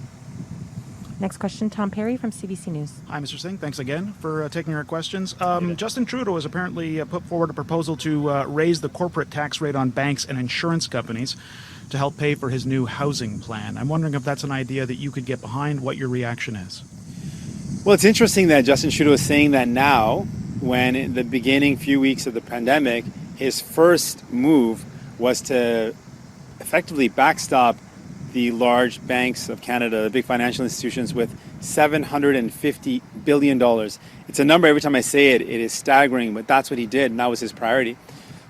Next question, Tom Perry from CBC News. Hi, Mr. Singh. Thanks again for taking our questions. Justin Trudeau has apparently put forward a proposal to raise the corporate tax rate on banks and insurance companies to help pay for his new housing plan. I'm wondering if that's an idea that you could get behind, what your reaction is. Well, it's interesting that Justin Trudeau is saying that now, when in the beginning few weeks of the pandemic, his first move was to effectively backstop the large banks of Canada, the big financial institutions, with $750 billion. It's a number, every time I say it, it is staggering, but that's what he did, and that was his priority.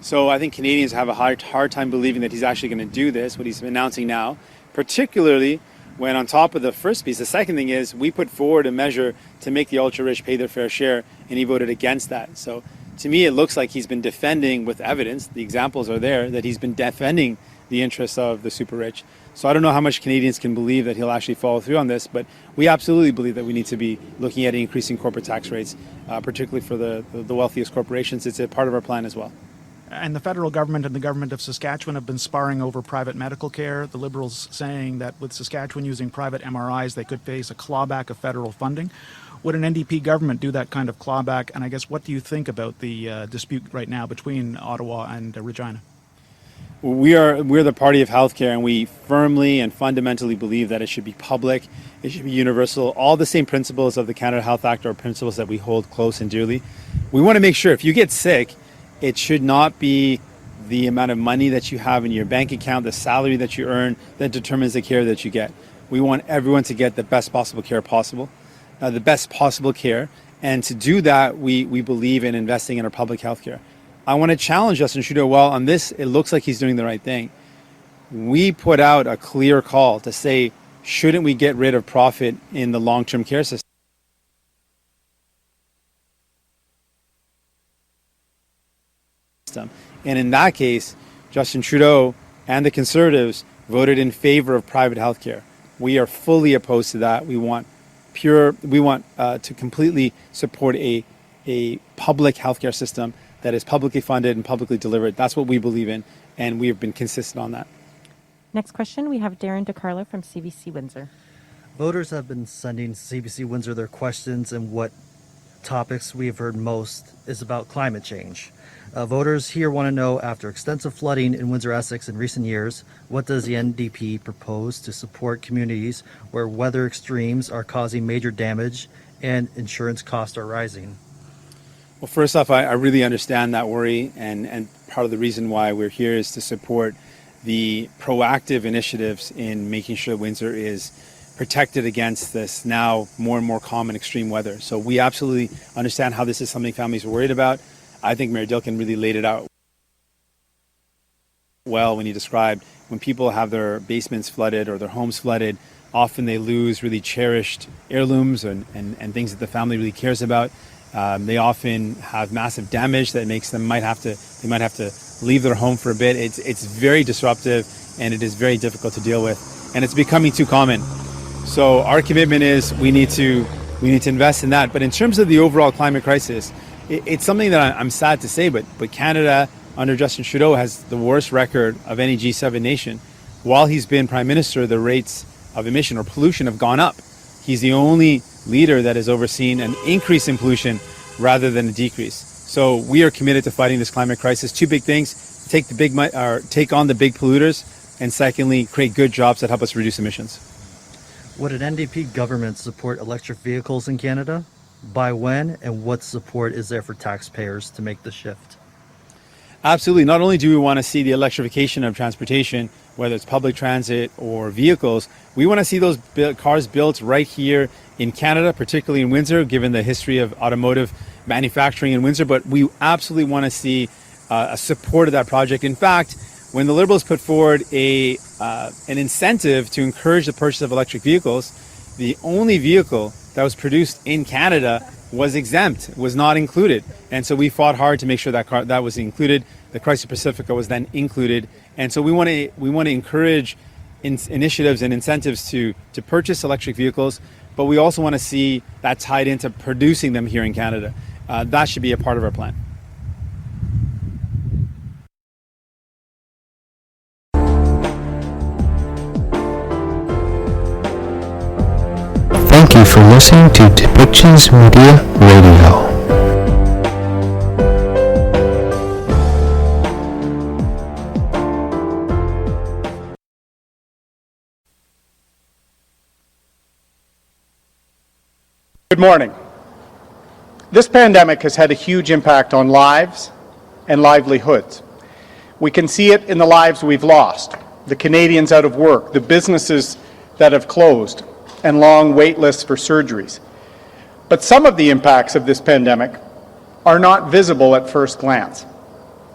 So I think Canadians have a hard time believing that he's actually going to do this, what he's announcing now, particularly when on top of the first piece, the second thing is we put forward a measure to make the ultra-rich pay their fair share, and he voted against that. So to me, it looks like he's been defending with evidence, the examples are there, that he's been defending the interests of the super rich. So I don't know how much Canadians can believe that he'll actually follow through on this, but we absolutely believe that we need to be looking at increasing corporate tax rates, particularly for the wealthiest corporations. It's a part of our plan as well. And the federal government and the government of Saskatchewan have been sparring over private medical care. The Liberals saying that with Saskatchewan using private MRIs, they could face a clawback of federal funding. Would an NDP government do that kind of clawback? And I guess, what do you think about the dispute right now between Ottawa and Regina? We're the party of healthcare, and we firmly and fundamentally believe that it should be public, it should be universal. All the same principles of the Canada Health Act are principles that we hold close and dearly. We want to make sure if you get sick, it should not be the amount of money that you have in your bank account, the salary that you earn, that determines the care that you get. We want everyone to get the best possible care possible, and to do that, we believe in investing in our public health care. I want to challenge Justin Trudeau. Well, on this, it looks like he's doing the right thing. We put out a clear call to say, shouldn't we get rid of profit in the long-term care system? And in that case, Justin Trudeau and the Conservatives voted in favor of private health care. We are fully opposed to that. We want to completely support a public healthcare system that is publicly funded and publicly delivered. That's what we believe in, and we have been consistent on that. Next question, we have Darren DeCarlo from CBC Windsor. Voters have been sending CBC Windsor their questions, and what topics we have heard most is about climate change. Voters here want to know, after extensive flooding in Windsor-Essex in recent years, what does the NDP propose to support communities where weather extremes are causing major damage and insurance costs are rising? Well, first off, I really understand that worry, and part of the reason why we're here is to support the proactive initiatives in making sure Windsor is protected against this now more and more common extreme weather. So we absolutely understand how this is something families are worried about. I think Mayor Dilkens really laid it out well when he described when people have their basements flooded or their homes flooded, often they lose really cherished heirlooms and things that the family really cares about. They often have massive damage that makes them might have to leave their home for a bit. It's very disruptive, and it is very difficult to deal with, and it's becoming too common. So our commitment is we need to invest in that. But in terms of the overall climate crisis, it's something that I'm sad to say, but Canada under Justin Trudeau has the worst record of any G7 nation. While he's been Prime Minister, the rates of emission or pollution have gone up. He's the only leader that has overseen an increase in pollution rather than a decrease. So we are committed to fighting this climate crisis. Two big things: take on the big polluters, and secondly, create good jobs that help us reduce emissions. Would an NDP government support electric vehicles in Canada? By when, and what support is there for taxpayers to make the shift? Absolutely. Not only do we want to see the electrification of transportation, whether it's public transit or vehicles, we want to see those cars built right here in Canada, particularly in Windsor, given the history of automotive manufacturing in Windsor. But we absolutely want to see a support of that project. In fact, when the Liberals put forward an incentive to encourage the purchase of electric vehicles, the only vehicle that was produced in Canada was exempt, was not included. And so we fought hard to make sure that was included. The Chrysler Pacifica was then included. And so we want to encourage initiatives and incentives to purchase electric vehicles, but we also want to see that tied into producing them here in Canada. That should be a part of our plan. Thank you for listening to Depictions Media Radio. Good morning. This pandemic has had a huge impact on lives and livelihoods. We can see it in the lives we've lost, the Canadians out of work, the businesses that have closed, and long wait lists for surgeries. But some of the impacts of this pandemic are not visible at first glance.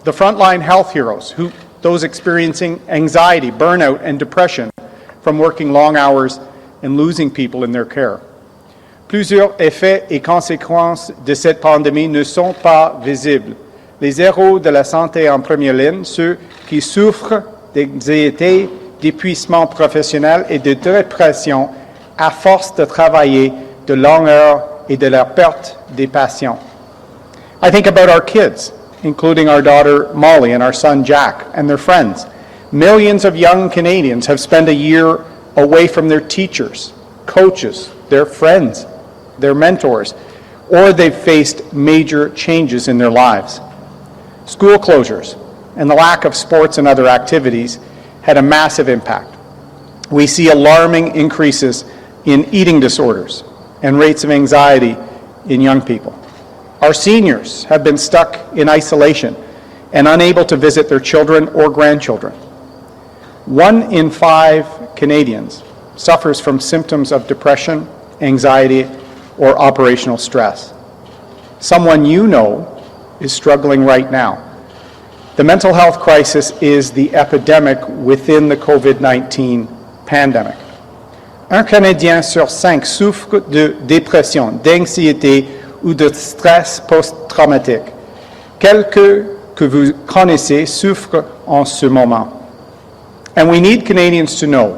The frontline health heroes, those experiencing anxiety, burnout, and depression from working long hours and losing people in their care. Plusieurs effets et conséquences de cette pandémie ne sont pas visibles. Les héros de la santé en première ligne, ceux qui souffrent d'anxiété, d'épuisement professionnel et de dépression à force de travailler de longues heures et de la perte des patients. I think about our kids, including our daughter Molly and our son Jack and their friends. Millions of young Canadians have spent a year away from their teachers, coaches, their friends, their mentors, or they've faced major changes in their lives. School closures and the lack of sports and other activities had a massive impact. We see alarming increases in eating disorders and rates of anxiety in young people. Our seniors have been stuck in isolation and unable to visit their children or grandchildren. 1 in 5 Canadians suffers from symptoms of depression, anxiety, or operational stress. Someone you know is struggling right now. The mental health crisis is the epidemic within the COVID-19 pandemic. Un Canadien sur 5 souffre de dépression, d'anxiété ou de stress post-traumatique. Quelqu'un que vous connaissez souffre en ce moment. And we need Canadians to know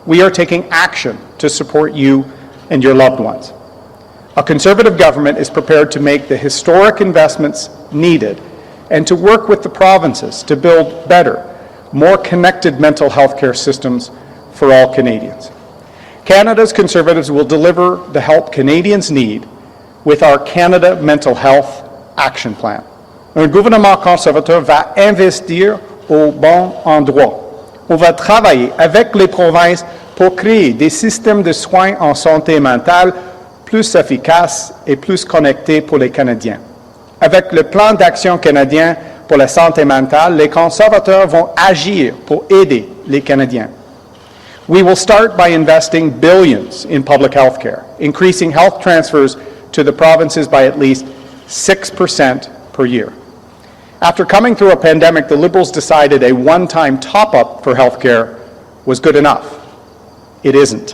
we are taking action to support you and your loved ones. A Conservative government is prepared to make the historic investments needed and to work with the provinces to build better, more connected mental health care systems for all Canadians. Canada's Conservatives will deliver the help Canadians need with our Canada Mental Health Action Plan. Un gouvernement conservateur va investir au bon endroit. On va travailler avec les provinces pour créer des systèmes de soins en santé mentale plus efficaces et plus connectés pour les Canadiens. Avec le plan d'action canadien pour la santé mentale, les conservateurs vont agir pour aider les Canadiens. We will start by investing billions in public health care, increasing health transfers to the provinces by at least 6% per year. After coming through a pandemic, the Liberals decided a one-time top-up for health care was good enough. It isn't.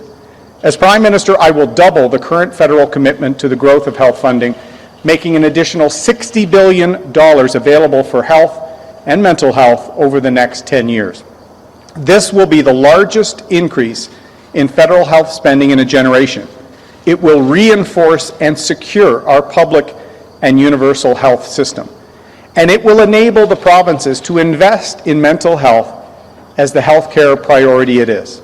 As Prime Minister, I will double the current federal commitment to the growth of health funding, making an additional $60 billion available for health and mental health over the next 10 years. This will be the largest increase in federal health spending in a generation. It will reinforce and secure our public and universal health system. And it will enable the provinces to invest in mental health as the healthcare priority it is.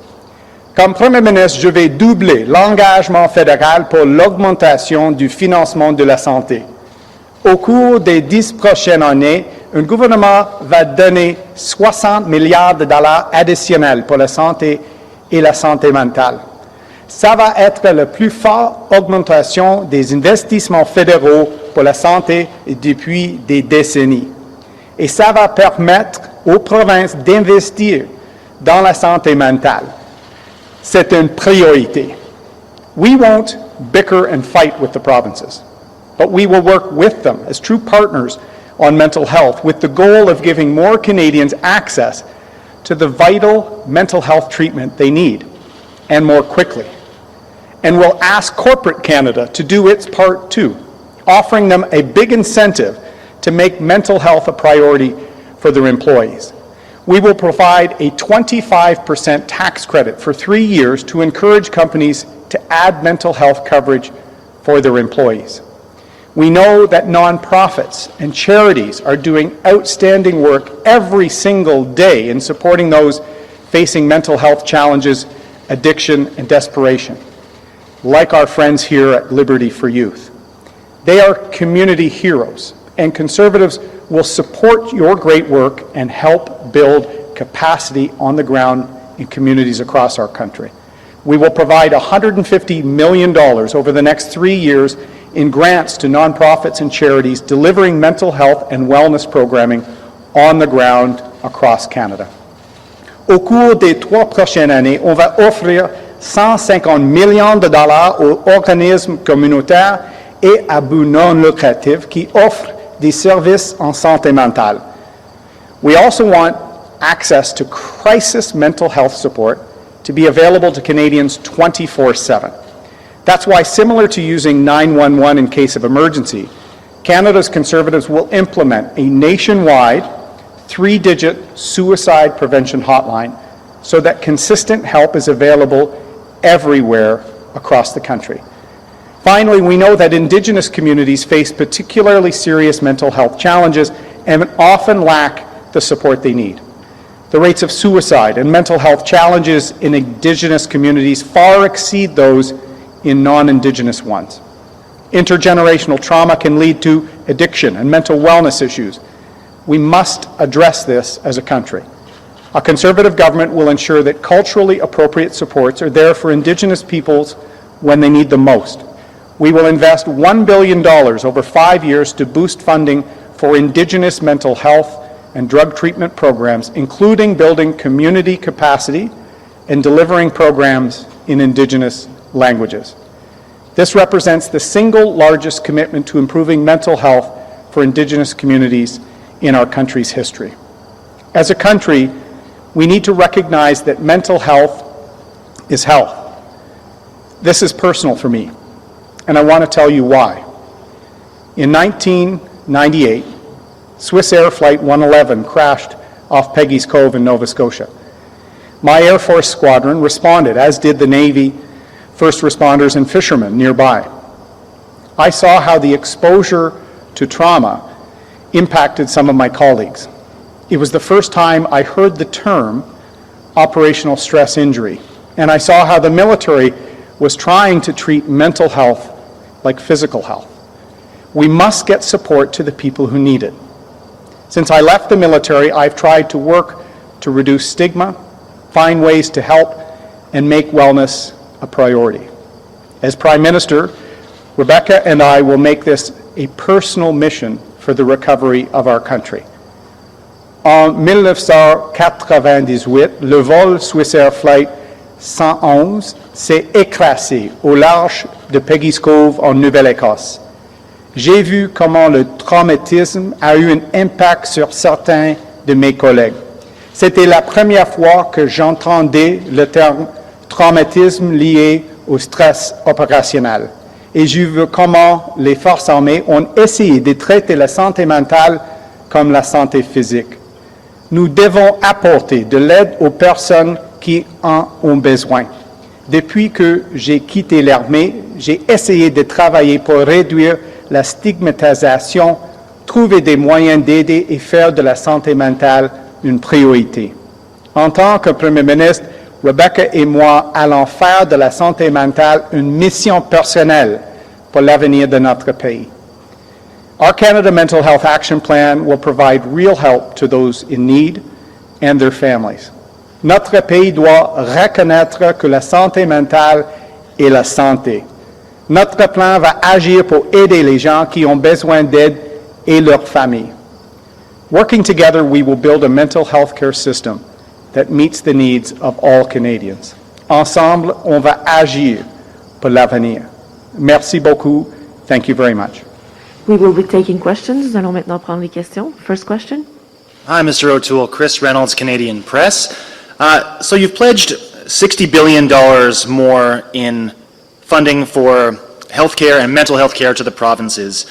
Comme Premier ministre, je vais doubler l'engagement fédéral pour l'augmentation du financement de la santé. Au cours des 10 prochaines années, un gouvernement va donner 60 milliards de dollars additionnels pour la santé et la santé mentale. Ça va être la plus forte augmentation des investissements fédéraux pour la santé depuis des décennies. Et ça va permettre aux provinces d'investir dans la santé mentale. C'est une priorité. We won't bicker and fight with the provinces, but we will work with them as true partners on mental health with the goal of giving more Canadians access to the vital mental health treatment they need, and more quickly. And we'll ask corporate Canada to do its part too, offering them a big incentive to make mental health a priority for their employees. We will provide a 25% tax credit for 3 years to encourage companies to add mental health coverage for their employees. We know that nonprofits and charities are doing outstanding work every single day in supporting those facing mental health challenges, addiction, and desperation. like our friends here at Liberty for Youth. They are community heroes, and Conservatives will support your great work and help build capacity on the ground in communities across our country. We will provide $150 million over the next 3 years in grants to nonprofits and charities delivering mental health and wellness programming on the ground across Canada. Au cours des 3 prochaines années, on va offrir 150 millions de dollars aux organismes communautaires et à but non lucratif qui offrent des services en santé mentale. We also want access to crisis mental health support to be available to Canadians 24/7. That's why, similar to using 911 in case of emergency, Canada's Conservatives will implement a nationwide 3-digit suicide prevention hotline so that consistent help is available everywhere across the country. Finally, we know that Indigenous communities face particularly serious mental health challenges and often lack the support they need. The rates of suicide and mental health challenges in Indigenous communities far exceed those in non-Indigenous ones. Intergenerational trauma can lead to addiction and mental wellness issues. We must address this as a country. A Conservative government will ensure that culturally appropriate supports are there for Indigenous peoples when they need them most. We will invest $1 billion over 5 years to boost funding for Indigenous mental health and drug treatment programs, including building community capacity and delivering programs in Indigenous languages. This represents the single largest commitment to improving mental health for Indigenous communities in our country's history. As a country, we need to recognize that mental health is health. This is personal for me, and I want to tell you why. In 1998, Swiss Air Flight 111 crashed off Peggy's Cove in Nova Scotia. My Air Force squadron responded, as did the Navy, first responders and fishermen nearby. I saw how the exposure to trauma impacted some of my colleagues. It was the first time I heard the term operational stress injury, and I saw how the military was trying to treat mental health like physical health. We must get support to the people who need it. Since I left the military, I've tried to work to reduce stigma, find ways to help, and make wellness a priority. As Prime Minister, Rebecca and I will make this a personal mission for the recovery of our country. En 1998, le vol Swiss Air Flight 111 s'est écrasé au large de Peggy's Cove en Nouvelle-Écosse. J'ai vu comment le traumatisme a eu un impact sur certains de mes collègues. C'était la première fois que j'entendais le terme traumatisme lié au stress opérationnel. Et j'ai vu comment les forces armées ont essayé de traiter la santé mentale comme la santé physique. Nous devons apporter de l'aide aux personnes qui en ont besoin. Depuis que j'ai quitté l'armée, j'ai essayé de travailler pour réduire la stigmatisation, trouver des moyens d'aider et faire de la santé mentale une priorité. En tant que Premier ministre, Rebecca et moi allons faire de la santé mentale une mission personnelle pour l'avenir de notre pays. Our Canada Mental Health Action Plan will provide real help to those in need and their families. Notre pays doit reconnaître que la santé mentale est la santé. Notre plan va agir pour aider les gens qui ont besoin d'aide et leurs familles. Working together, we will build a mental health care system that meets the needs of all Canadians. Ensemble, on va agir pour l'avenir. Merci beaucoup. Thank you very much. We will be taking questions. Nous allons maintenant prendre les questions. First question. Hi, Mr. O'Toole. Chris Reynolds, Canadian Press. So you've pledged $60 billion more in funding for healthcare and mental health care to the provinces.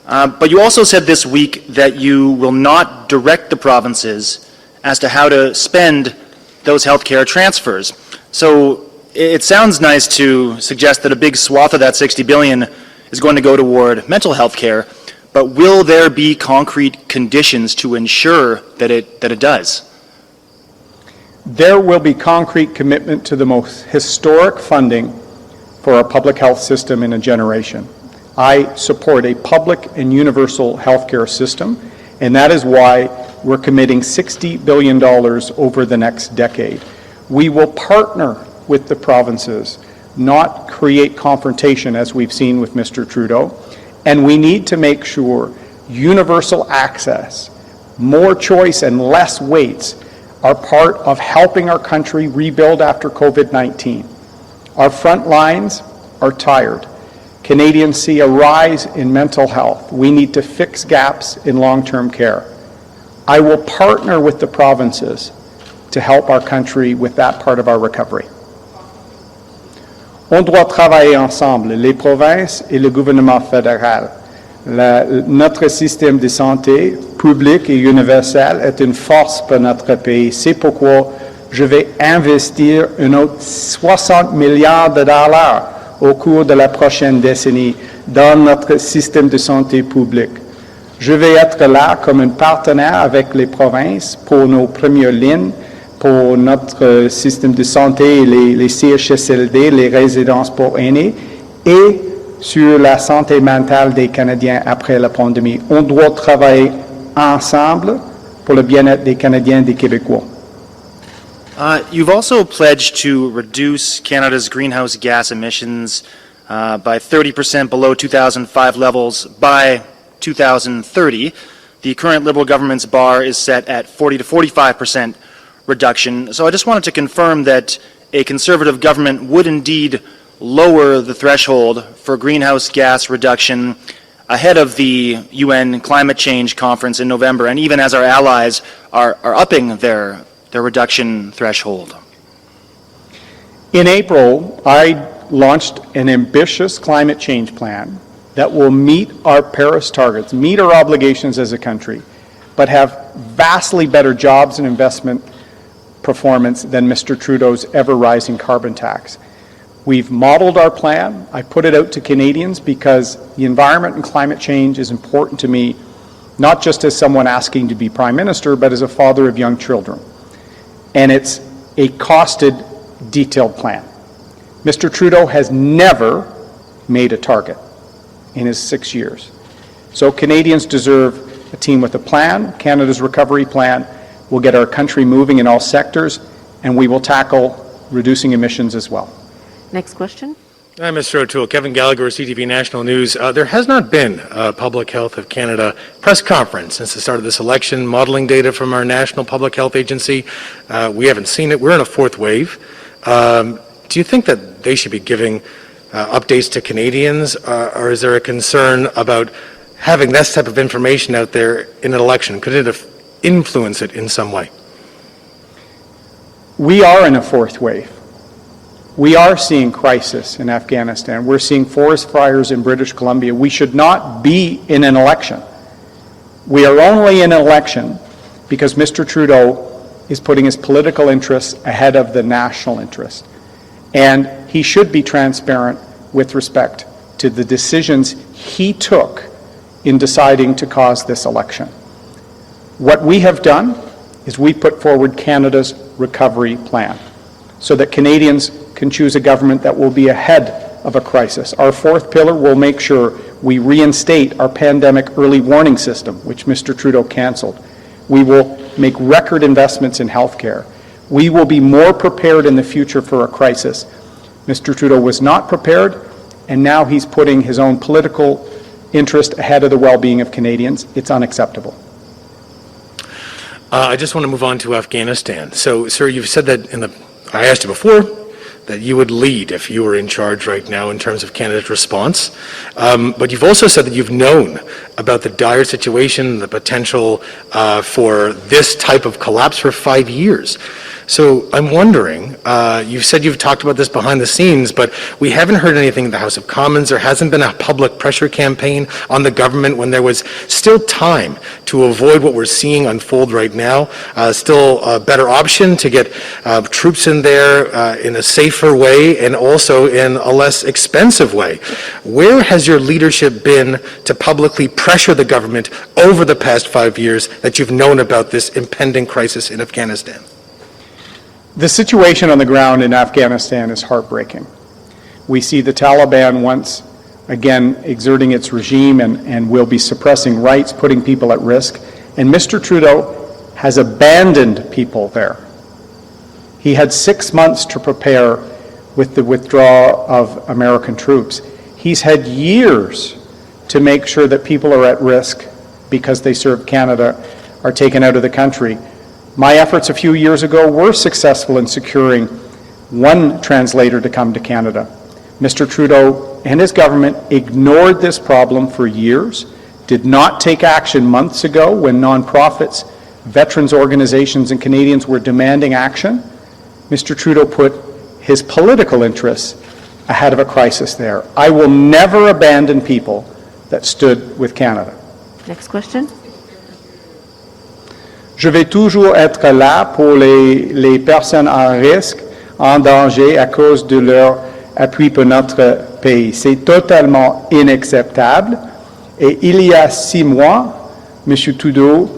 But you also said this week that you will not direct the provinces as to how to spend those healthcare transfers. So it sounds nice to suggest that a big swath of that $60 billion is going to go toward mental health care, but will there be concrete conditions to ensure that it does? There will be concrete commitment to the most historic funding for our public health system in a generation. I support a public and universal healthcare system, and that is why we're committing $60 billion over the next decade. We will partner with the provinces, not create confrontation as we've seen with Mr. Trudeau, and we need to make sure universal access, more choice and less waits are part of helping our country rebuild after COVID-19. Our front lines are tired. Canadians see a rise in mental health. We need to fix gaps in long-term care. I will partner with the provinces to help our country with that part of our recovery. On doit travailler ensemble, les provinces et le gouvernement fédéral. Notre système de santé public et universel est une force pour notre pays. C'est pourquoi je vais investir un autre 60 milliards de dollars au cours de la prochaine décennie dans notre système de santé publique. Je vais être là comme un partenaire avec les provinces pour nos premières lignes, pour notre système de santé, les CHSLD, les résidences pour aînés, et sur la santé mentale des Canadiens après la pandémie. On doit travailler ensemble pour le bien-être des Canadiens et des Québécois. You've also pledged to reduce Canada's greenhouse gas emissions by 30% below 2005 levels by 2030. The current Liberal government's bar is set at 40 to 45% reduction. So I just wanted to confirm that a Conservative government would indeed lower the threshold for greenhouse gas reduction ahead of the UN climate change conference in November, and even as our allies are upping their reduction threshold. In April, I launched an ambitious climate change plan that will meet our Paris targets, meet our obligations as a country, but have vastly better jobs and investment performance than Mr. Trudeau's ever-rising carbon tax. We've modeled our plan. I put it out to Canadians because the environment and climate change is important to me, not just as someone asking to be Prime Minister, but as a father of young children. And it's a costed, detailed plan. Mr. Trudeau has never made a target in his 6 years. So Canadians deserve a team with a plan. Canada's recovery plan will get our country moving in all sectors, and we will tackle reducing emissions as well. Next question. Hi, Mr. O'Toole. Kevin Gallagher, CTV National News. There has not been a Public Health of Canada press conference since the start of this election, modeling data from our National Public Health Agency. We haven't seen it. We're in a fourth wave. Do you think that they should be giving updates to Canadians, or is there a concern about having this type of information out there in an election? Could it influence it in some way? We are in a fourth wave. We are seeing crisis in Afghanistan. We're seeing forest fires in British Columbia. We should not be in an election. We are only in an election because Mr. Trudeau is putting his political interests ahead of the national interest. And he should be transparent with respect to the decisions he took in deciding to cause this election. What we have done is we put forward Canada's recovery plan so that Canadians can choose a government that will be ahead of a crisis. Our fourth pillar will make sure we reinstate our pandemic early warning system, which Mr. Trudeau cancelled. We will make record investments in healthcare. We will be more prepared in the future for a crisis. Mr. Trudeau was not prepared, and now he's putting his own political interest ahead of the well-being of Canadians. It's unacceptable. I just want to move on to Afghanistan. So, sir, you've said that I asked you before that you would lead if you were in charge right now in terms of Canada's response. But you've also said that you've known about the dire situation, the potential for this type of collapse for 5 years. So I'm wondering, you've said you've talked about this behind the scenes, but we haven't heard anything in the House of Commons. There hasn't been a public pressure campaign on the government when there was still time to avoid what we're seeing unfold right now. Still a better option to get troops in there in a safer way and also in a less expensive way. Where has your leadership been to publicly pressure the government over the past 5 years that you've known about this impending crisis in Afghanistan? The situation on the ground in Afghanistan is heartbreaking. We see the Taliban once again exerting its regime and will be suppressing rights, putting people at risk. And Mr. Trudeau has abandoned people there. He had 6 months to prepare with the withdrawal of American troops. He's had years to make sure that people are at risk because they serve Canada are taken out of the country. My efforts a few years ago were successful in securing one translator to come to Canada. Mr. Trudeau and his government ignored this problem for years, did not take action months ago when nonprofits, veterans organizations, and Canadians were demanding action. Mr. Trudeau put his political interests ahead of a crisis there. I will never abandon people that stood with Canada. Next question. Je vais toujours être là pour les personnes en risque, en danger à cause de leur appui pour notre pays. C'est totalement inacceptable. Et il y a 6 mois, M. Trudeau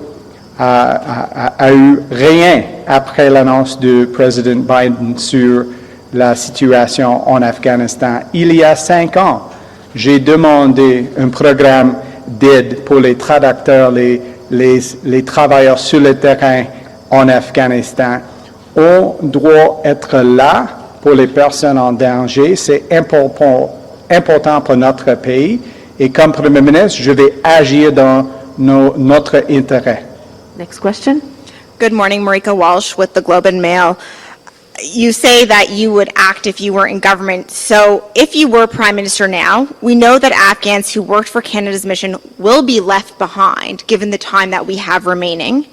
a eu rien après l'annonce du président Biden sur la situation en Afghanistan. Il y a 5 ans, j'ai demandé un programme d'aide pour les traducteurs, les travailleurs sur le terrain en Afghanistan. On doit être là pour les personnes en danger. C'est important pour notre pays. Et comme Premier ministre, je vais agir dans notre intérêt. Next question. Good morning, Marika Walsh with the Globe and Mail. You say that you would act if you were in government. So if you were Prime Minister now, we know that Afghans who worked for Canada's mission will be left behind given the time that we have remaining.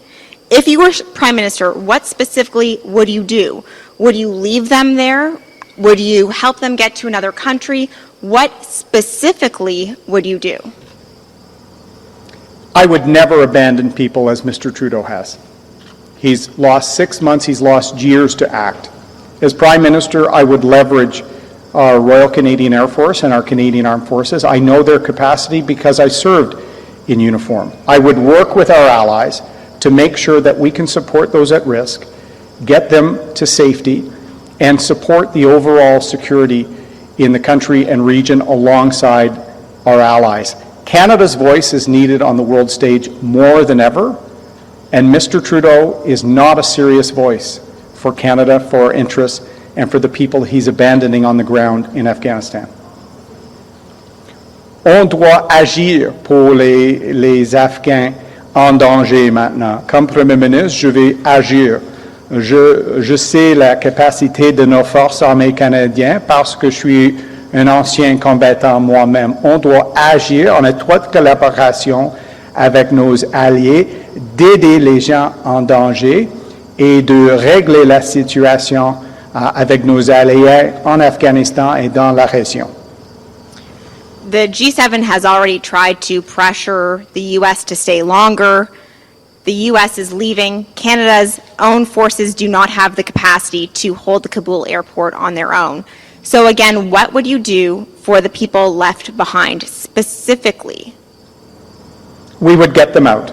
If you were Prime Minister, what specifically would you do? Would you leave them there? Would you help them get to another country? What specifically would you do? I would never abandon people as Mr. Trudeau has. He's lost 6 months, he's lost years to act. As Prime Minister, I would leverage our Royal Canadian Air Force and our Canadian Armed Forces. I know their capacity because I served in uniform. I would work with our allies to make sure that we can support those at risk, get them to safety, and support the overall security in the country and region alongside our allies. Canada's voice is needed on the world stage more than ever, and Mr. Trudeau is not a serious voice for Canada, for our interests, and for the people he's abandoning on the ground in Afghanistan. On doit agir pour les Afghans en danger maintenant. Comme Premier ministre, je vais agir. Je sais la capacité de nos forces armées canadiennes parce que je suis un ancien combattant moi-même. On doit agir en étroite collaboration avec nos alliés, d'aider les gens en danger et de régler la situation avec nos alliés en Afghanistan et dans la région. The G7 has already tried to pressure the U.S. to stay longer. The U.S. is leaving. Canada's own forces do not have the capacity to hold the Kabul airport on their own. So again, what would you do for the people left behind specifically? We would get them out.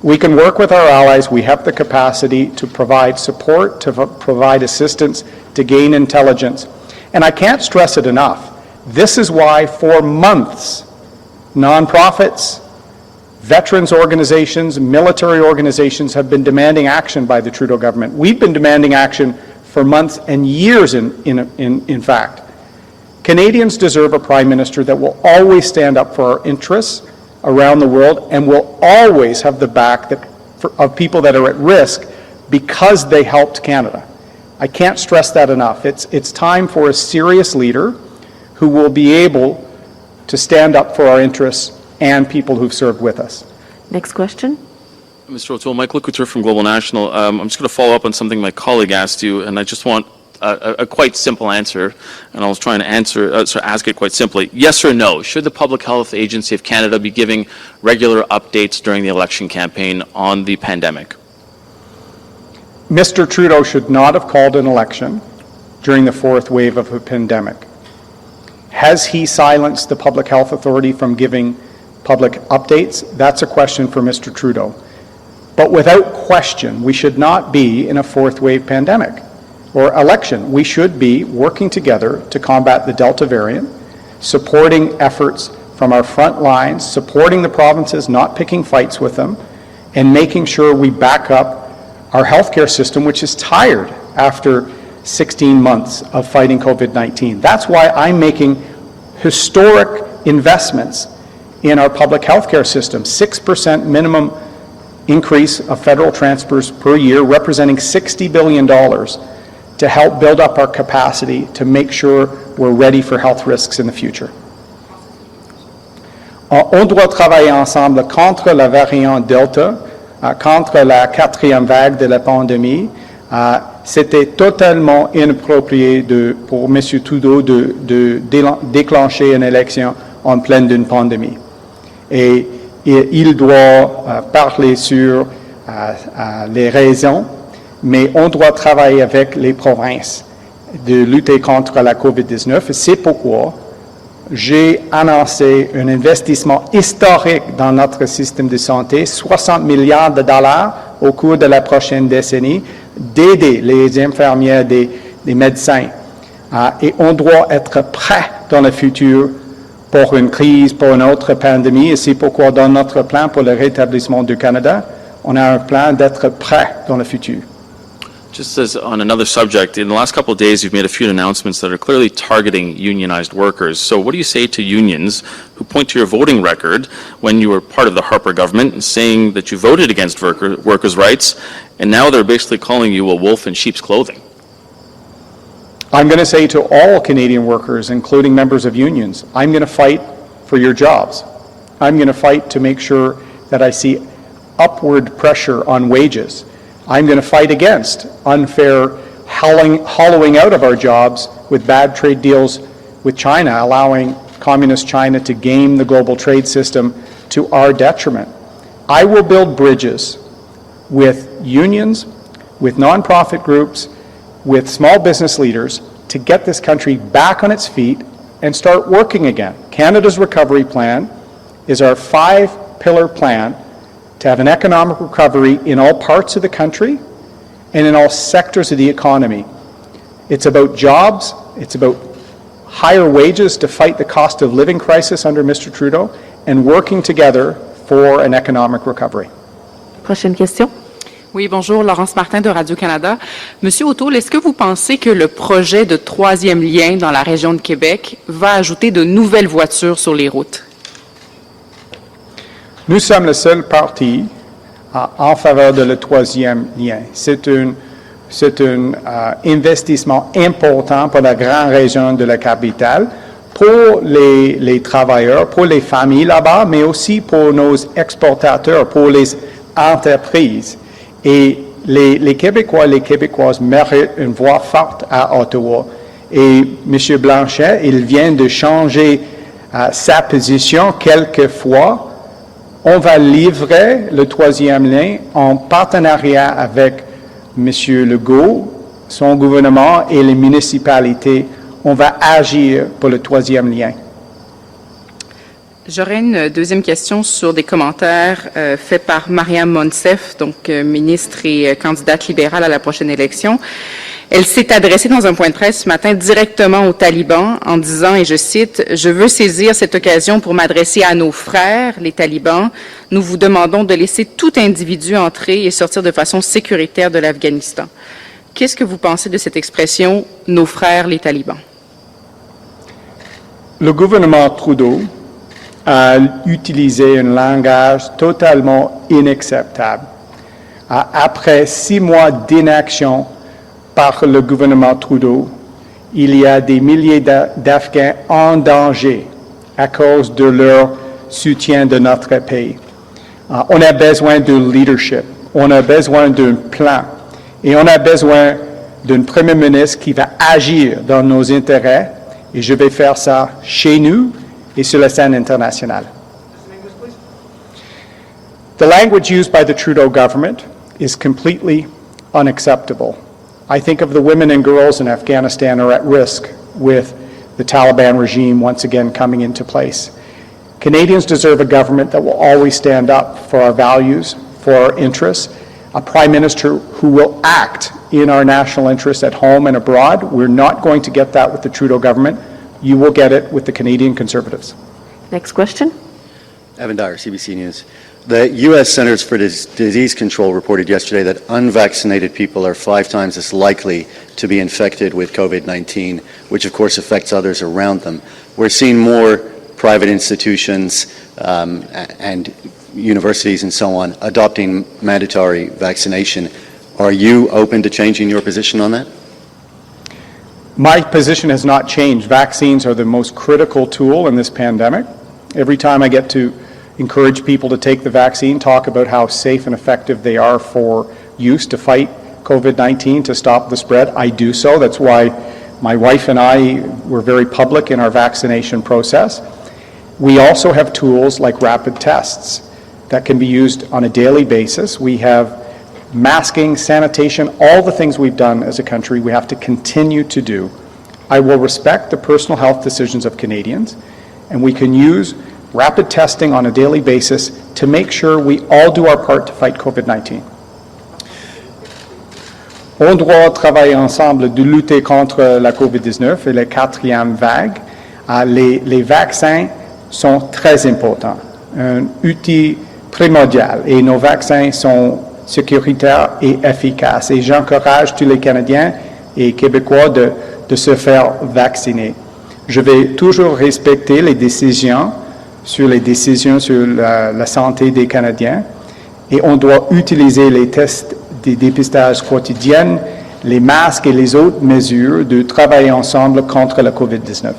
We can work with our allies. We have the capacity to provide support, to provide assistance, to gain intelligence. And I can't stress it enough. This is why for months, nonprofits, veterans organizations, military organizations have been demanding action by the Trudeau government. We've been demanding action for months and years in fact. Canadians deserve a Prime Minister that will always stand up for our interests around the world and will always have the back of people that are at risk because they helped Canada. I can't stress that enough. It's time for a serious leader who will be able to stand up for our interests and people who've served with us. Next question. Mr. O'Toole, Mike Couture from Global National. I'm just going to follow up on something my colleague asked you, and I just want a quite simple answer, and I'll try and ask it quite simply. Yes or no, should the Public Health Agency of Canada be giving regular updates during the election campaign on the pandemic? Mr. Trudeau should not have called an election during the fourth wave of a pandemic. Has he silenced the Public Health Authority from giving public updates? That's a question for Mr. Trudeau. But without question, we should not be in a fourth wave pandemic. or election. We should be working together to combat the Delta variant, supporting efforts from our front lines, supporting the provinces, not picking fights with them, and making sure we back up our healthcare system, which is tired after 16 months of fighting COVID-19. That's why I'm making historic investments in our public healthcare system, 6% minimum increase of federal transfers per year, representing $60 billion to help build up our capacity to make sure we're ready for health risks in the future. On doit travailler ensemble contre la variante Delta, contre la quatrième vague de la pandémie. C'était totalement inapproprié pour M. Trudeau de déclencher une élection en pleine d'une pandémie. Et il doit parler sur les raisons, mais on doit travailler avec les provinces de lutter contre la COVID-19. C'est pourquoi j'ai annoncé un investissement historique dans notre système de santé, 60 milliards de dollars au cours de la prochaine décennie, d'aider les infirmières, des médecins. Et on doit être prêt dans le futur pour une crise, pour une autre pandémie. Et c'est pourquoi dans notre plan pour le rétablissement du Canada, on a un plan d'être prêt dans le futur. Just as on another subject, in the last couple of days, you've made a few announcements that are clearly targeting unionized workers. So what do you say to unions who point to your voting record when you were part of the Harper government and saying that you voted against workers' rights, and now they're basically calling you a wolf in sheep's clothing? I'm going to say to all Canadian workers, including members of unions, I'm going to fight for your jobs. I'm going to fight to make sure that I see upward pressure on wages. I'm going to fight against unfair hollowing out of our jobs with bad trade deals with China, allowing communist China to game the global trade system to our detriment. I will build bridges with unions, with nonprofit groups, with small business leaders to get this country back on its feet and start working again. Canada's recovery plan is our 5-pillar plan to have an economic recovery in all parts of the country and in all sectors of the economy. It's about jobs, it's about higher wages to fight the cost of living crisis under Mr. Trudeau, and working together for an economic recovery. Prochaine question. Oui, bonjour, Laurence Martin de Radio-Canada. Monsieur O'Toole, est-ce que vous pensez que le projet de troisième lien dans la région de Québec va ajouter de nouvelles voitures sur les routes? Nous sommes le seul parti en faveur de le troisième lien. C'est un investissement important pour la grande région de la capitale, pour les travailleurs, pour les familles là-bas, mais aussi pour nos exportateurs, pour les entreprises. Et les Québécois et les Québécoises méritent une voix forte à Ottawa. Et M. Blanchet, il vient de changer sa position quelquefois. On va livrer le troisième lien en partenariat avec M. Legault, son gouvernement et les municipalités. On va agir pour le troisième lien. J'aurais une deuxième question sur des commentaires faits par Mariam Monsef, donc ministre et candidate libérale à la prochaine élection. Elle s'est adressée dans un point de presse ce matin directement aux talibans en disant, et je cite, « Je veux saisir cette occasion pour m'adresser à nos frères, les talibans. Nous vous demandons de laisser tout individu entrer et sortir de façon sécuritaire de l'Afghanistan. » Qu'est-ce que vous pensez de cette expression « nos frères, les talibans » ? Le gouvernement Trudeau a utilisé un langage totalement inacceptable. Après 6 mois d'inaction par le gouvernement Trudeau, il y a des milliers d'Afghans en danger à cause de leur soutien de notre pays. On a besoin de leadership, on a besoin d'un plan et on a besoin d'un premier ministre qui va agir dans nos intérêts, et je vais faire ça chez nous et sur la scène internationale. The language used by the Trudeau government is completely unacceptable. I think of the women and girls in Afghanistan are at risk with the Taliban regime once again coming into place. Canadians deserve a government that will always stand up for our values, for our interests, a Prime Minister who will act in our national interests at home and abroad. We're not going to get that with the Trudeau government. You will get it with the Canadian Conservatives. Next question. Evan Dyer, CBC News. The U.S. Centers for Disease Control reported yesterday that unvaccinated people are 5 times as likely to be infected with COVID-19, which of course affects others around them. We're seeing more private institutions and universities and so on adopting mandatory vaccination. Are you open to changing your position on that? My position has not changed. Vaccines are the most critical tool in this pandemic. Every time I get to encourage people to take the vaccine, talk about how safe and effective they are for use to fight COVID-19, to stop the spread, I do so. That's why my wife and I were very public in our vaccination process. We also have tools like rapid tests that can be used on a daily basis. We have masking, sanitation, all the things we've done as a country, we have to continue to do. I will respect the personal health decisions of Canadians, and we can use rapid testing on a daily basis to make sure we all do our part to fight COVID-19. On doit travailler ensemble de lutter contre la COVID-19 et la 4e vague. Les vaccins sont très importants, un outil primordial, et nos vaccins sont sécuritaires et efficaces. Et j'encourage tous les Canadiens et Québécois de se faire vacciner. Je vais toujours respecter les décisions sur la santé des Canadiens, et on doit utiliser les tests de dépistage quotidiens, les masques et les autres mesures de travailler ensemble contre la COVID-19.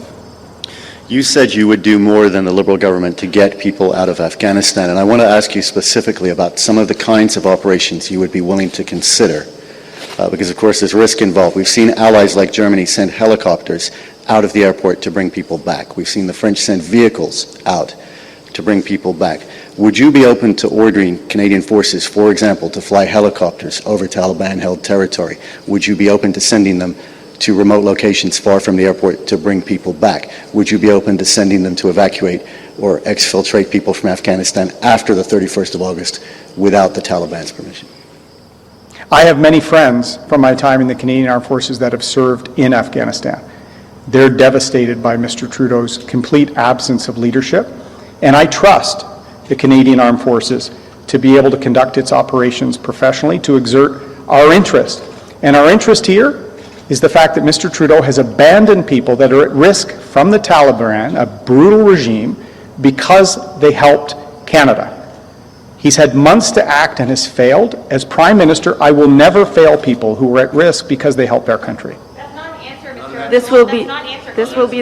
You said you would do more than the Liberal government to get people out of Afghanistan, and I want to ask you specifically about some of the kinds of operations you would be willing to consider, because of course there's risk involved. We've seen allies like Germany send helicopters out of the airport to bring people back. We've seen the French send vehicles out to bring people back. Would you be open to ordering Canadian forces, for example, to fly helicopters over Taliban-held territory? Would you be open to sending them to remote locations far from the airport to bring people back? Would you be open to sending them to evacuate or exfiltrate people from Afghanistan after the 31st of August without the Taliban's permission? I have many friends from my time in the Canadian Armed Forces that have served in Afghanistan. They're devastated by Mr. Trudeau's complete absence of leadership, and I trust the Canadian Armed Forces to be able to conduct its operations professionally, to exert our interest. And our interest here is the fact that Mr. Trudeau has abandoned people that are at risk from the Taliban, a brutal regime, because they helped Canada. He's had months to act and has failed. As Prime Minister, I will never fail people who are at risk because they help our country. This will be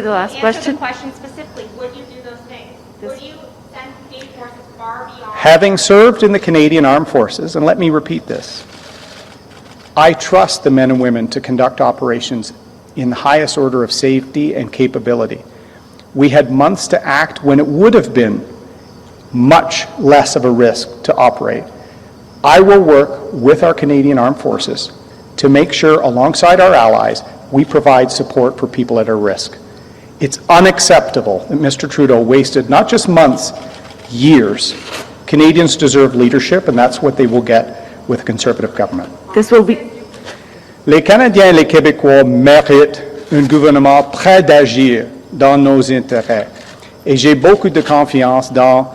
the last question. The question specifically, would you do those things? Would you send Canadian forces far beyond? Having served in the Canadian Armed Forces, and let me repeat this, I trust the men and women to conduct operations in the highest order of safety and capability. We had months to act when it would have been much less of a risk to operate. I will work with our Canadian Armed Forces to make sure, alongside our allies, we provide support for people at risk. It's unacceptable that Mr. Trudeau wasted not just months, years. Canadians deserve leadership, and that's what they will get with a Conservative government. This will be. Les Canadiens et les Québécois méritent un gouvernement prêt d'agir dans nos intérêts. Et j'ai beaucoup de confiance dans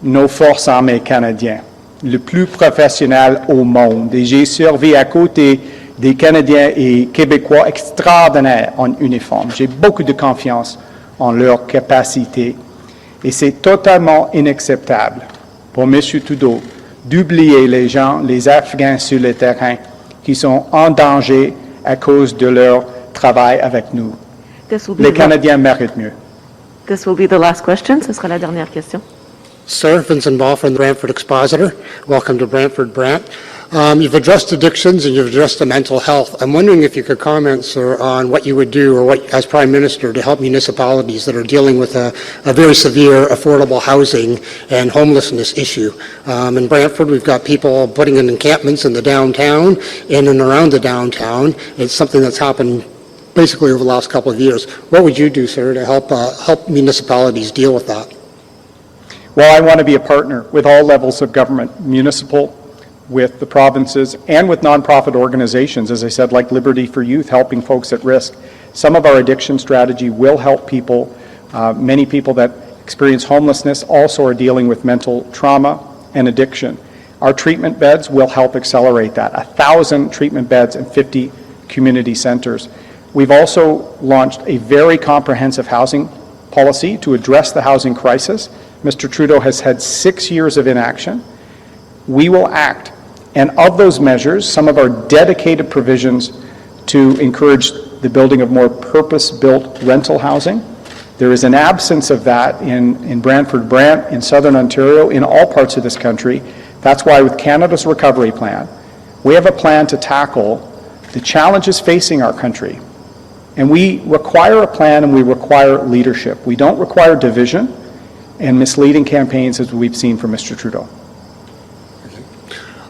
nos forces armées canadiennes, le plus professionnel au monde. Et j'ai servi à côté des Canadiens et Québécois extraordinaires en uniforme. J'ai beaucoup de confiance en leur capacité. Et c'est totalement inacceptable pour M. Trudeau d'oublier les gens, les Afghans sur le terrain, qui sont en danger à cause de leur travail avec nous. Les Canadiens méritent mieux. This will be the last question. Ce sera la dernière question. Sir, Vincent Ball from the Brantford Expositor. Welcome to Brantford, Brant. You've addressed addictions and you've addressed the mental health. I'm wondering if you could comment, sir, on what you would do or what, as Prime Minister, to help municipalities that are dealing with a very severe affordable housing and homelessness issue. In Brantford, we've got people putting in encampments in the downtown, in and around the downtown. It's something that's happened basically over the last couple of years. What would you do, sir, to help municipalities deal with that? Well, I want to be a partner with all levels of government, municipal, with the provinces and with nonprofit organizations, as I said, like Liberty for Youth, helping folks at risk. Some of our addiction strategy will help people. Many people that experience homelessness also are dealing with mental trauma and addiction. Our treatment beds will help accelerate that. 1,000 treatment beds and 50 community centres. We've also launched a very comprehensive housing policy to address the housing crisis. Mr. Trudeau has had 6 years of inaction. We will act. And of those measures, some of our dedicated provisions to encourage the building of more purpose-built rental housing. There is an absence of that in Brantford, Brant, in Southern Ontario, in all parts of this country. That's why with Canada's recovery plan, we have a plan to tackle the challenges facing our country. And we require a plan and we require leadership. We don't require division and misleading campaigns as we've seen from Mr. Trudeau.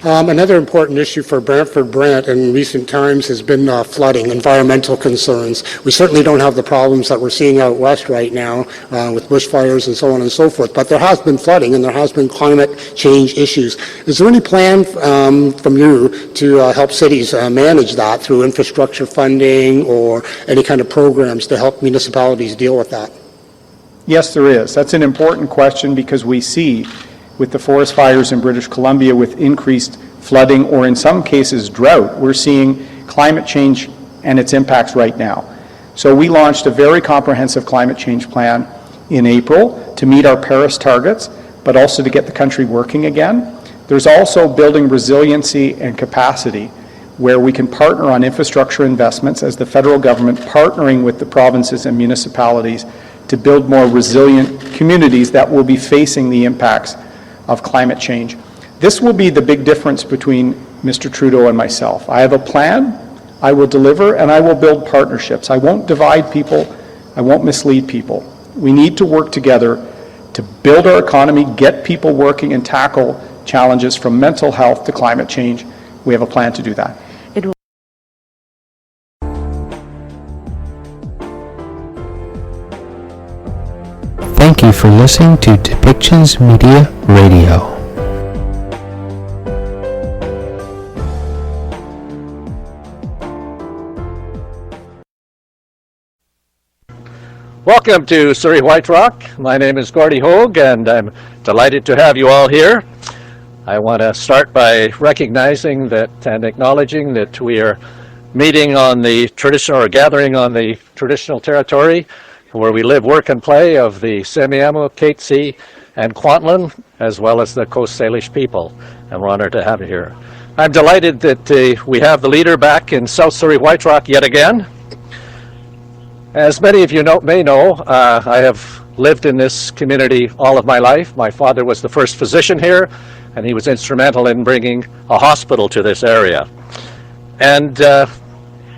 Another important issue for Brantford Brant in recent times has been flooding, environmental concerns. We certainly don't have the problems that we're seeing out west right now with bushfires and so on and so forth, but there has been flooding and there has been climate change issues. Is there any plan from you to help cities manage that through infrastructure funding or any kind of programs to help municipalities deal with that? Yes, there is. That's an important question because we see with the forest fires in British Columbia with increased flooding or in some cases drought, we're seeing climate change and its impacts right now. So we launched a very comprehensive climate change plan in April to meet our Paris targets, but also to get the country working again. There's also building resiliency and capacity where we can partner on infrastructure investments as the federal government partnering with the provinces and municipalities to build more resilient communities that will be facing the impacts of climate change. This will be the big difference between Mr. Trudeau and myself. I have a plan, I will deliver, and I will build partnerships. I won't divide people, I won't mislead people. We need to work together to build our economy, get people working, and tackle challenges from mental health to climate change. We have a plan to do that. Thank you for listening to Depictions Media Radio. Welcome to Surrey White Rock. My name is Gordy Hogue and I'm delighted to have you all here. I want to start by recognizing that and acknowledging that we are meeting on the traditional or gathering on the traditional territory where we live, work, and play of the Semiahmoo, Katzie, and Kwantlen, as well as the Coast Salish people. And we're honored to have you here. I'm delighted that we have the leader back in South Surrey White Rock yet again. As many of you may know, I have lived in this community all of my life. My father was the first physician here, and he was instrumental in bringing a hospital to this area. And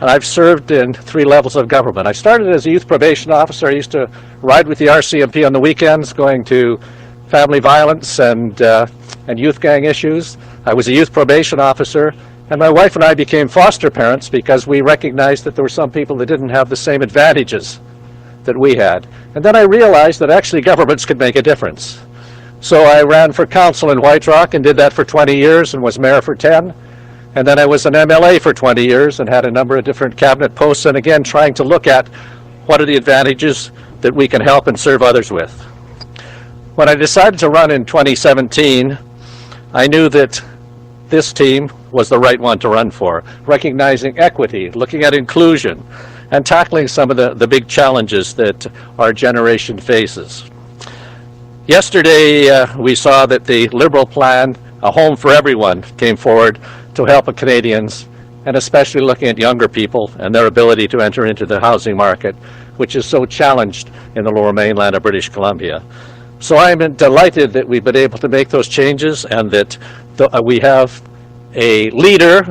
I've served in 3 levels of government. I started as a youth probation officer. I used to ride with the RCMP on the weekends, going to family violence and youth gang issues. I was a youth probation officer, and my wife and I became foster parents because we recognized that there were some people that didn't have the same advantages that we had. And then I realized that actually governments could make a difference. So I ran for council in White Rock and did that for 20 years and was mayor for 10. And then I was an MLA for 20 years and had a number of different cabinet posts, and again trying to look at what are the advantages that we can help and serve others with. When I decided to run in 2017, I knew that this team was the right one to run for, recognizing equity, looking at inclusion, and tackling some of the big challenges that our generation faces. Yesterday, we saw that the Liberal plan, A Home for Everyone, came forward to help Canadians, and especially looking at younger people and their ability to enter into the housing market, which is so challenged in the Lower Mainland of British Columbia. So I'm delighted that we've been able to make those changes and that we have a leader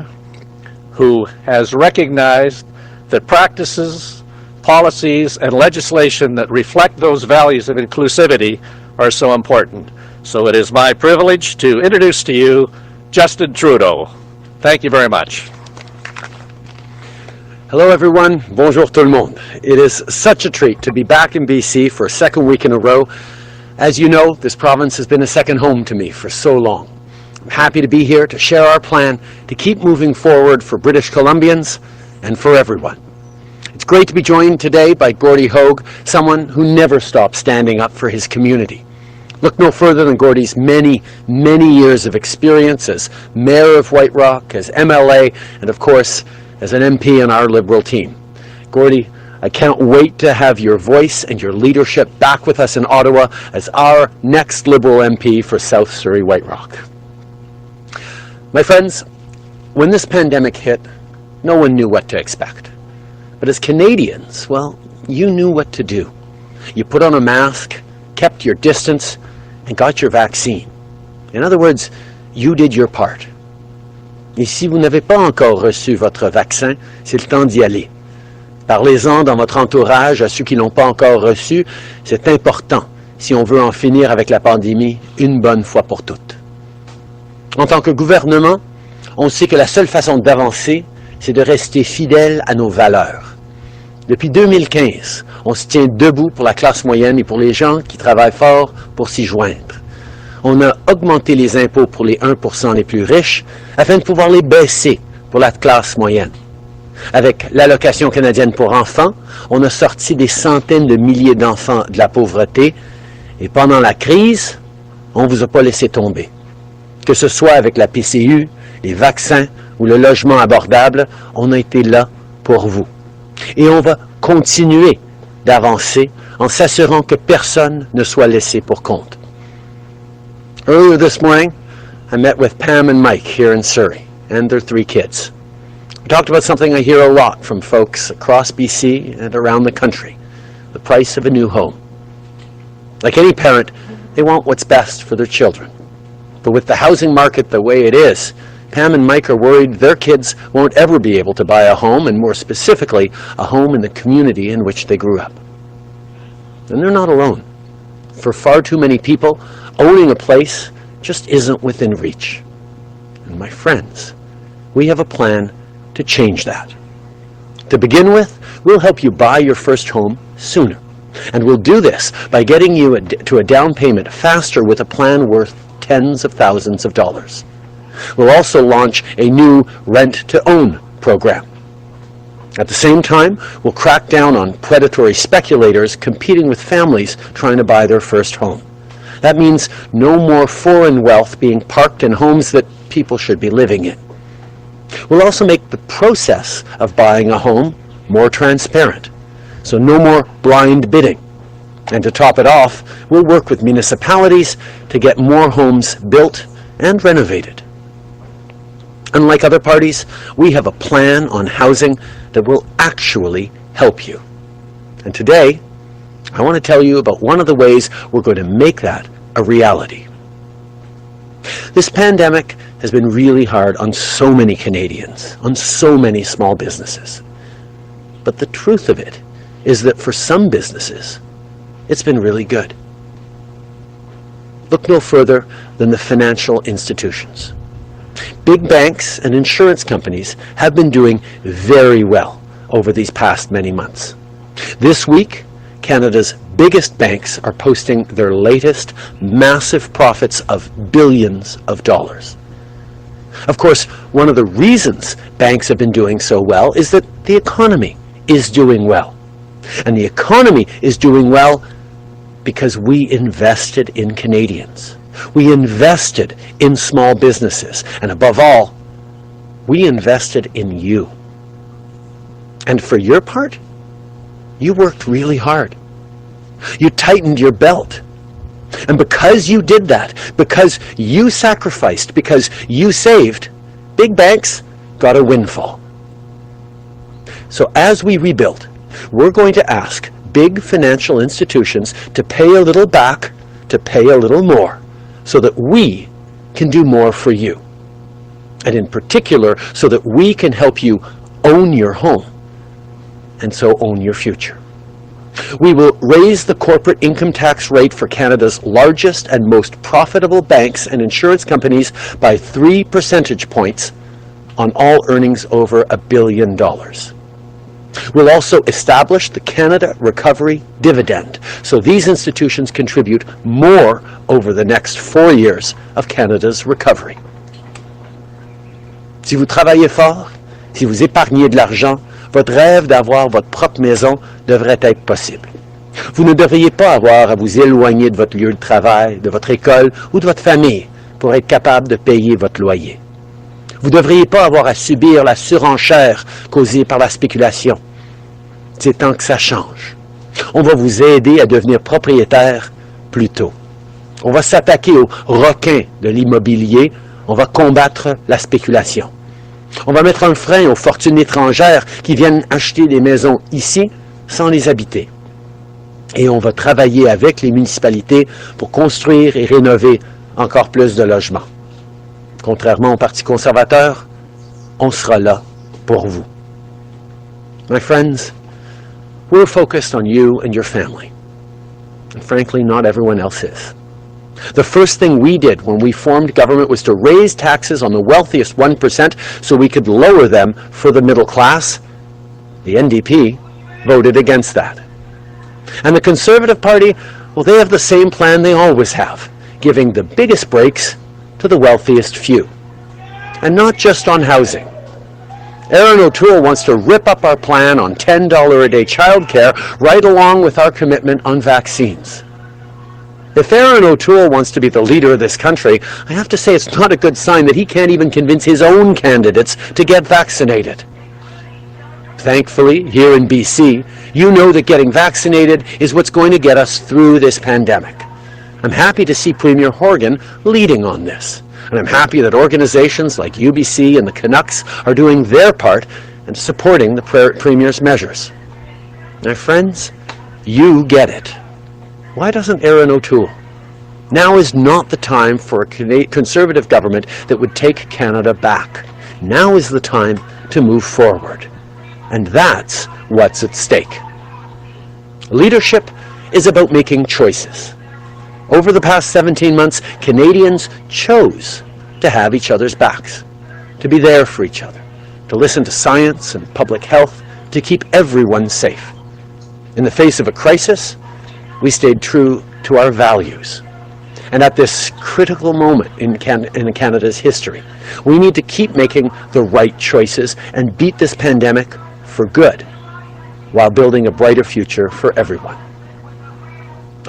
who has recognized that practices, policies, and legislation that reflect those values of inclusivity are so important. So it is my privilege to introduce to you Justin Trudeau. Thank you very much. Hello everyone, bonjour tout le monde. It is such a treat to be back in BC for a second week in a row. As you know, this province has been a second home to me for so long. happy to be here to share our plan to keep moving forward for British Columbians and for everyone. It's great to be joined today by Gordie Hogue, someone who never stops standing up for his community. Look no further than Gordie's many, many years of experience as Mayor of White Rock, as MLA, and of course, as an MP in our Liberal team. Gordie, I can't wait to have your voice and your leadership back with us in Ottawa as our next Liberal MP for South Surrey White Rock. My friends, when this pandemic hit, no one knew what to expect. But as Canadians, well, you knew what to do. You put on a mask, kept your distance, and got your vaccine. In other words, you did your part. Et si vous n'avez pas encore reçu votre vaccin, c'est le temps d'y aller. Parlez-en dans votre entourage à ceux qui ne l'ont pas encore reçu. C'est important si on veut en finir avec la pandémie une bonne fois pour toutes. En tant que gouvernement, on sait que la seule façon d'avancer, c'est de rester fidèle à nos valeurs. Depuis 2015, on se tient debout pour la classe moyenne et pour les gens qui travaillent fort pour s'y joindre. On a augmenté les impôts pour les 1% les plus riches afin de pouvoir les baisser pour la classe moyenne. Avec l'allocation canadienne pour enfants, on a sorti des centaines de milliers d'enfants de la pauvreté et pendant la crise, on ne vous a pas laissé tomber. Que ce soit avec la PCU, les vaccins ou le logement abordable, on a été là pour vous. Et on va continuer d'avancer en s'assurant que personne ne soit laissé pour compte. Earlier this morning, I met with Pam and Mike here in Surrey and their 3 kids. We talked about something I hear a lot from folks across BC and around the country, the price of a new home. Like any parent, they want what's best for their children. But with the housing market the way it is, Pam and Mike are worried their kids won't ever be able to buy a home, and more specifically, a home in the community in which they grew up. And they're not alone. For far too many people, owning a place just isn't within reach. And my friends, we have a plan to change that. To begin with, we'll help you buy your first home sooner. And we'll do this by getting you to a down payment faster with a plan worth tens of thousands of dollars. We'll also launch a new rent-to-own program. At the same time, we'll crack down on predatory speculators competing with families trying to buy their first home. That means no more foreign wealth being parked in homes that people should be living in. We'll also make the process of buying a home more transparent, so no more blind bidding. And to top it off, we'll work with municipalities to get more homes built and renovated. Unlike other parties, we have a plan on housing that will actually help you. And today, I want to tell you about one of the ways we're going to make that a reality. This pandemic has been really hard on so many Canadians, on so many small businesses. But the truth of it is that for some businesses, it's been really good. Look no further than the financial institutions. Big banks and insurance companies have been doing very well over these past many months. This week, Canada's biggest banks are posting their latest massive profits of billions of dollars. Of course, one of the reasons banks have been doing so well is that the economy is doing well. And the economy is doing well because we invested in Canadians. We invested in small businesses. And above all, we invested in you. And for your part, you worked really hard. You tightened your belt. And because you did that, because you sacrificed, because you saved, big banks got a windfall. So as we rebuild, we're going to ask big financial institutions to pay a little back, to pay a little more, so that we can do more for you. And in particular, so that we can help you own your home, and so own your future. We will raise the corporate income tax rate for Canada's largest and most profitable banks and insurance companies by 3 percentage points on all earnings over $1 billion. We'll also establish the Canada Recovery Dividend, so these institutions contribute more over the next 4 years of Canada's recovery. Si vous travaillez fort, si vous épargnez de l'argent, votre rêve d'avoir votre propre maison devrait être possible. Vous ne devriez pas avoir à vous éloigner de votre lieu de travail, de votre école ou de votre famille pour être capable de payer votre loyer. Vous ne devriez pas avoir à subir la surenchère causée par la spéculation. C'est temps que ça change. On va vous aider à devenir propriétaire plus tôt. On va s'attaquer aux requins de l'immobilier. On va combattre la spéculation. On va mettre un frein aux fortunes étrangères qui viennent acheter des maisons ici sans les habiter. Et on va travailler avec les municipalités pour construire et rénover encore plus de logements. Contrairement au Parti conservateur, on sera là pour vous. My friends, we're focused on you and your family. And frankly, not everyone else is. The first thing we did when we formed government was to raise taxes on the wealthiest 1% so we could lower them for the middle class. The NDP voted against that. And the Conservative Party, well, they have the same plan they always have, giving the biggest breaks to the wealthiest few. And not just on housing. Erin O'Toole wants to rip up our plan on $10 a day childcare right along with our commitment on vaccines. If Erin O'Toole wants to be the leader of this country, I have to say it's not a good sign that he can't even convince his own candidates to get vaccinated. Thankfully, here in BC, you know that getting vaccinated is what's going to get us through this pandemic. I'm happy to see Premier Horgan leading on this. And I'm happy that organizations like UBC and the Canucks are doing their part and supporting the Premier's measures. My friends, you get it. Why doesn't Erin O'Toole? Now is not the time for a Conservative government that would take Canada back. Now is the time to move forward. And that's what's at stake. Leadership is about making choices. Over the past 17 months, Canadians chose to have each other's backs, to be there for each other, to listen to science and public health, to keep everyone safe. In the face of a crisis, we stayed true to our values. And at this critical moment in Canada's history, we need to keep making the right choices and beat this pandemic for good, while building a brighter future for everyone.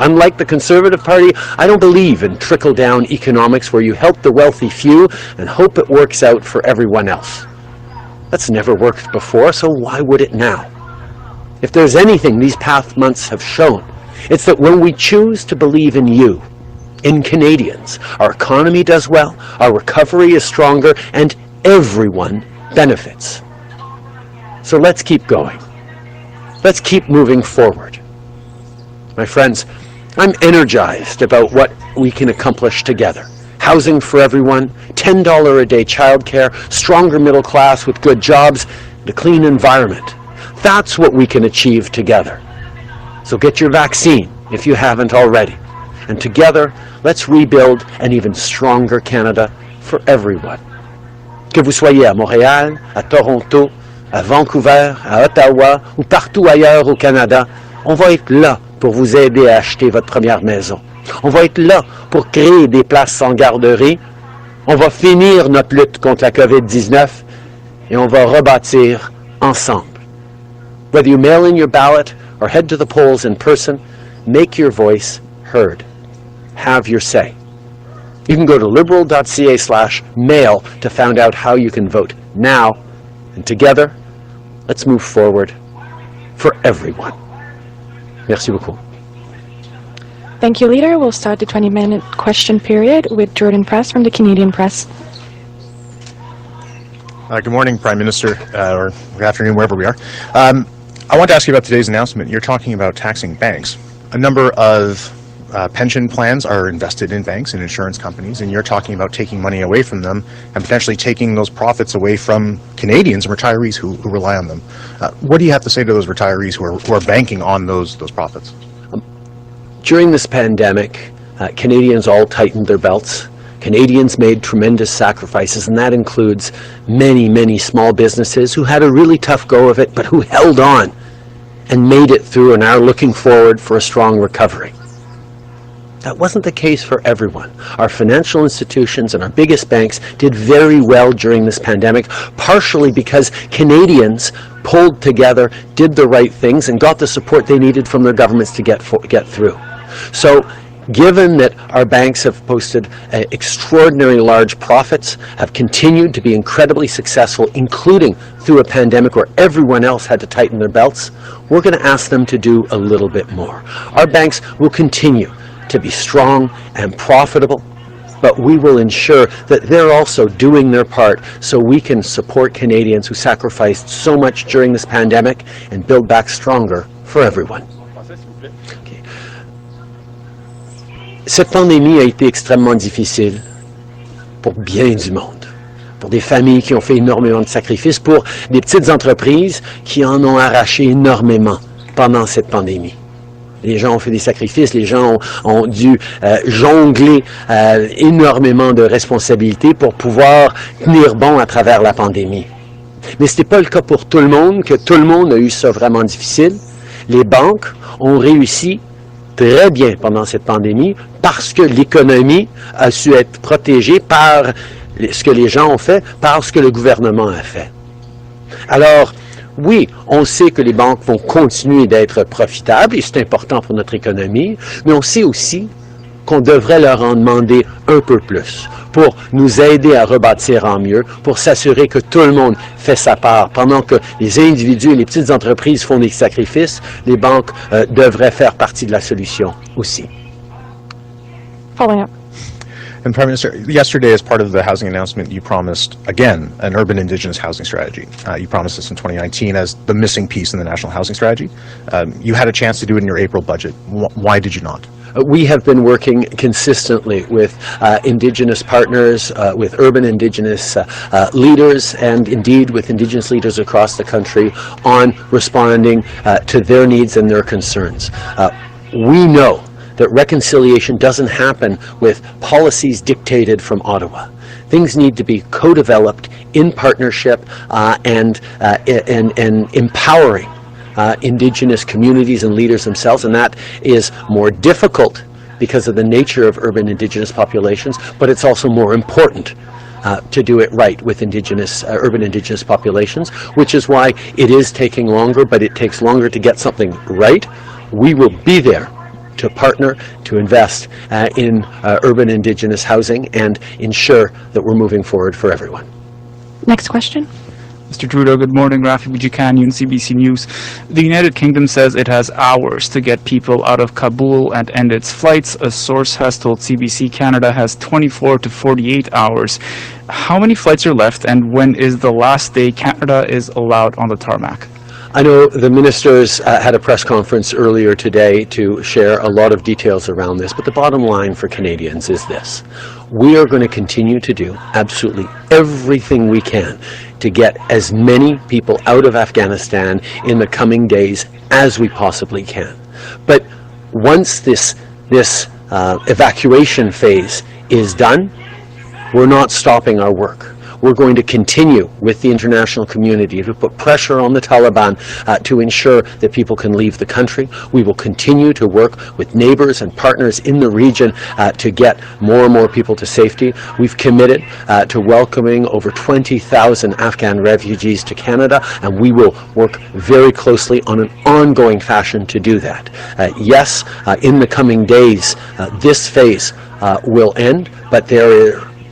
Unlike the Conservative Party, I don't believe in trickle-down economics where you help the wealthy few and hope it works out for everyone else. That's never worked before, so why would it now? If there's anything these past months have shown, it's that when we choose to believe in you, in Canadians, our economy does well, our recovery is stronger, and everyone benefits. So let's keep going. Let's keep moving forward. My friends, I'm energized about what we can accomplish together. Housing for everyone, $10 a day childcare, stronger middle class with good jobs, and a clean environment. That's what we can achieve together. So get your vaccine if you haven't already. And together, let's rebuild an even stronger Canada for everyone. Que vous soyez à Montréal, à Toronto, à Vancouver, à Ottawa ou partout ailleurs au Canada, on va être là pour vous aider à acheter votre première maison. On va être là pour créer des places sans garderie. On va finir notre lutte contre la COVID-19 et on va rebâtir ensemble. Whether you mail in your ballot or head to the polls in person, make your voice heard. Have your say. You can go to liberal.ca/mail to find out how you can vote now. And together, let's move forward for everyone. Merci beaucoup. Thank you, Leader. We'll start the 20-minute question period with Jordan Press from the Canadian Press. Good morning, Prime Minister, or good afternoon, wherever we are. I want to ask you about today's announcement. You're talking about taxing banks. A number of pension plans are invested in banks and insurance companies, and you're talking about taking money away from them and potentially taking those profits away from Canadians and retirees who rely on them. What do you have to say to those retirees who are banking on those profits? During this pandemic, Canadians all tightened their belts. Canadians made tremendous sacrifices, and that includes many, many small businesses who had a really tough go of it, but who held on and made it through and are looking forward for a strong recovery. That wasn't the case for everyone. Our financial institutions and our biggest banks did very well during this pandemic, partially because Canadians pulled together, did the right things, and got the support they needed from their governments to get through. So, given that our banks have posted extraordinarily large profits, have continued to be incredibly successful, including through a pandemic where everyone else had to tighten their belts, we're going to ask them to do a little bit more. Our banks will continue to be strong and profitable, but we will ensure that they're also doing their part so we can support Canadians who sacrificed so much during this pandemic and build back stronger for everyone. Okay. Cette pandémie a été extrêmement difficile pour bien du monde, pour des familles qui ont fait énormément de sacrifices, pour des petites entreprises qui en ont arraché énormément pendant cette pandémie. Les gens ont fait des sacrifices, les gens ont dû jongler énormément de responsabilités pour pouvoir tenir bon à travers la pandémie. Mais ce n'était pas le cas pour tout le monde, que tout le monde a eu ça vraiment difficile. Les banques ont réussi très bien pendant cette pandémie parce que l'économie a su être protégée par ce que les gens ont fait, par ce que le gouvernement a fait. Alors, oui, on sait que les banques vont continuer d'être profitables et c'est important pour notre économie, mais on sait aussi qu'on devrait leur en demander un peu plus pour nous aider à rebâtir en mieux, pour s'assurer que tout le monde fait sa part. Pendant que les individus et les petites entreprises font des sacrifices, les banques devraient faire partie de la solution aussi. Following up. And Prime Minister, yesterday as part of the housing announcement, you promised, again, an urban indigenous housing strategy. You promised this in 2019 as the missing piece in the national housing strategy. You had a chance to do it in your April budget. Why did you not? We have been working consistently with Indigenous partners, with urban Indigenous leaders, and indeed with Indigenous leaders across the country on responding to their needs and their concerns. We know that reconciliation doesn't happen with policies dictated from Ottawa. Things need to be co-developed in partnership and empowering Indigenous communities and leaders themselves, and that is more difficult because of the nature of urban Indigenous populations, but it's also more important to do it right with Indigenous, urban Indigenous populations, which is why it is taking longer, but it takes longer to get something right. We will be there to partner, to invest in urban Indigenous housing and ensure that we're moving forward for everyone. Next question. Mr. Trudeau, good morning. Rafi Bujikanian, CBC News. The United Kingdom says it has hours to get people out of Kabul and end its flights. A source has told CBC Canada has 24 to 48 hours. How many flights are left, and when is the last day Canada is allowed on the tarmac? I know the ministers had a press conference earlier today to share a lot of details around this, but the bottom line for Canadians is this. We are going to continue to do absolutely everything we can to get as many people out of Afghanistan in the coming days as we possibly can. But once this evacuation phase is done, we're not stopping our work. We're going to continue with the international community to put pressure on the Taliban to ensure that people can leave the country. We will continue to work with neighbors and partners in the region to get more and more people to safety. We've committed to welcoming over 20,000 Afghan refugees to Canada, and we will work very closely on an ongoing fashion to do that. Yes, in the coming days, this phase will end, but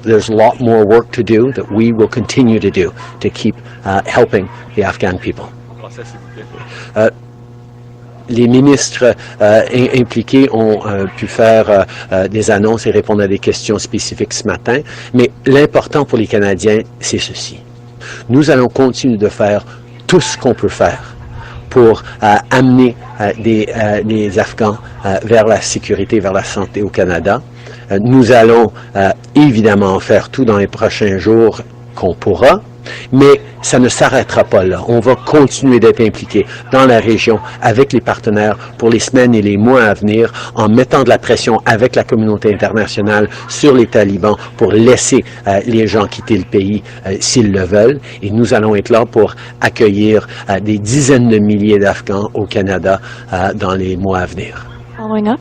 there's a lot more work to do that we will continue to do to keep helping the Afghan people. Les ministres impliqués ont pu faire des annonces et répondre à des questions spécifiques ce matin, mais l'important pour les Canadiens, c'est ceci. Nous allons continuer de faire tout ce qu'on peut faire pour amener les Afghans vers la sécurité, vers la santé au Canada. Nous allons évidemment faire tout dans les prochains jours qu'on pourra, mais ça ne s'arrêtera pas là. On va continuer d'être impliqués dans la région avec les partenaires pour les semaines et les mois à venir en mettant de la pression avec la communauté internationale sur les talibans pour laisser les gens quitter le pays s'ils le veulent. Et nous allons être là pour accueillir des dizaines de milliers d'Afghans au Canada dans les mois à venir. Following up.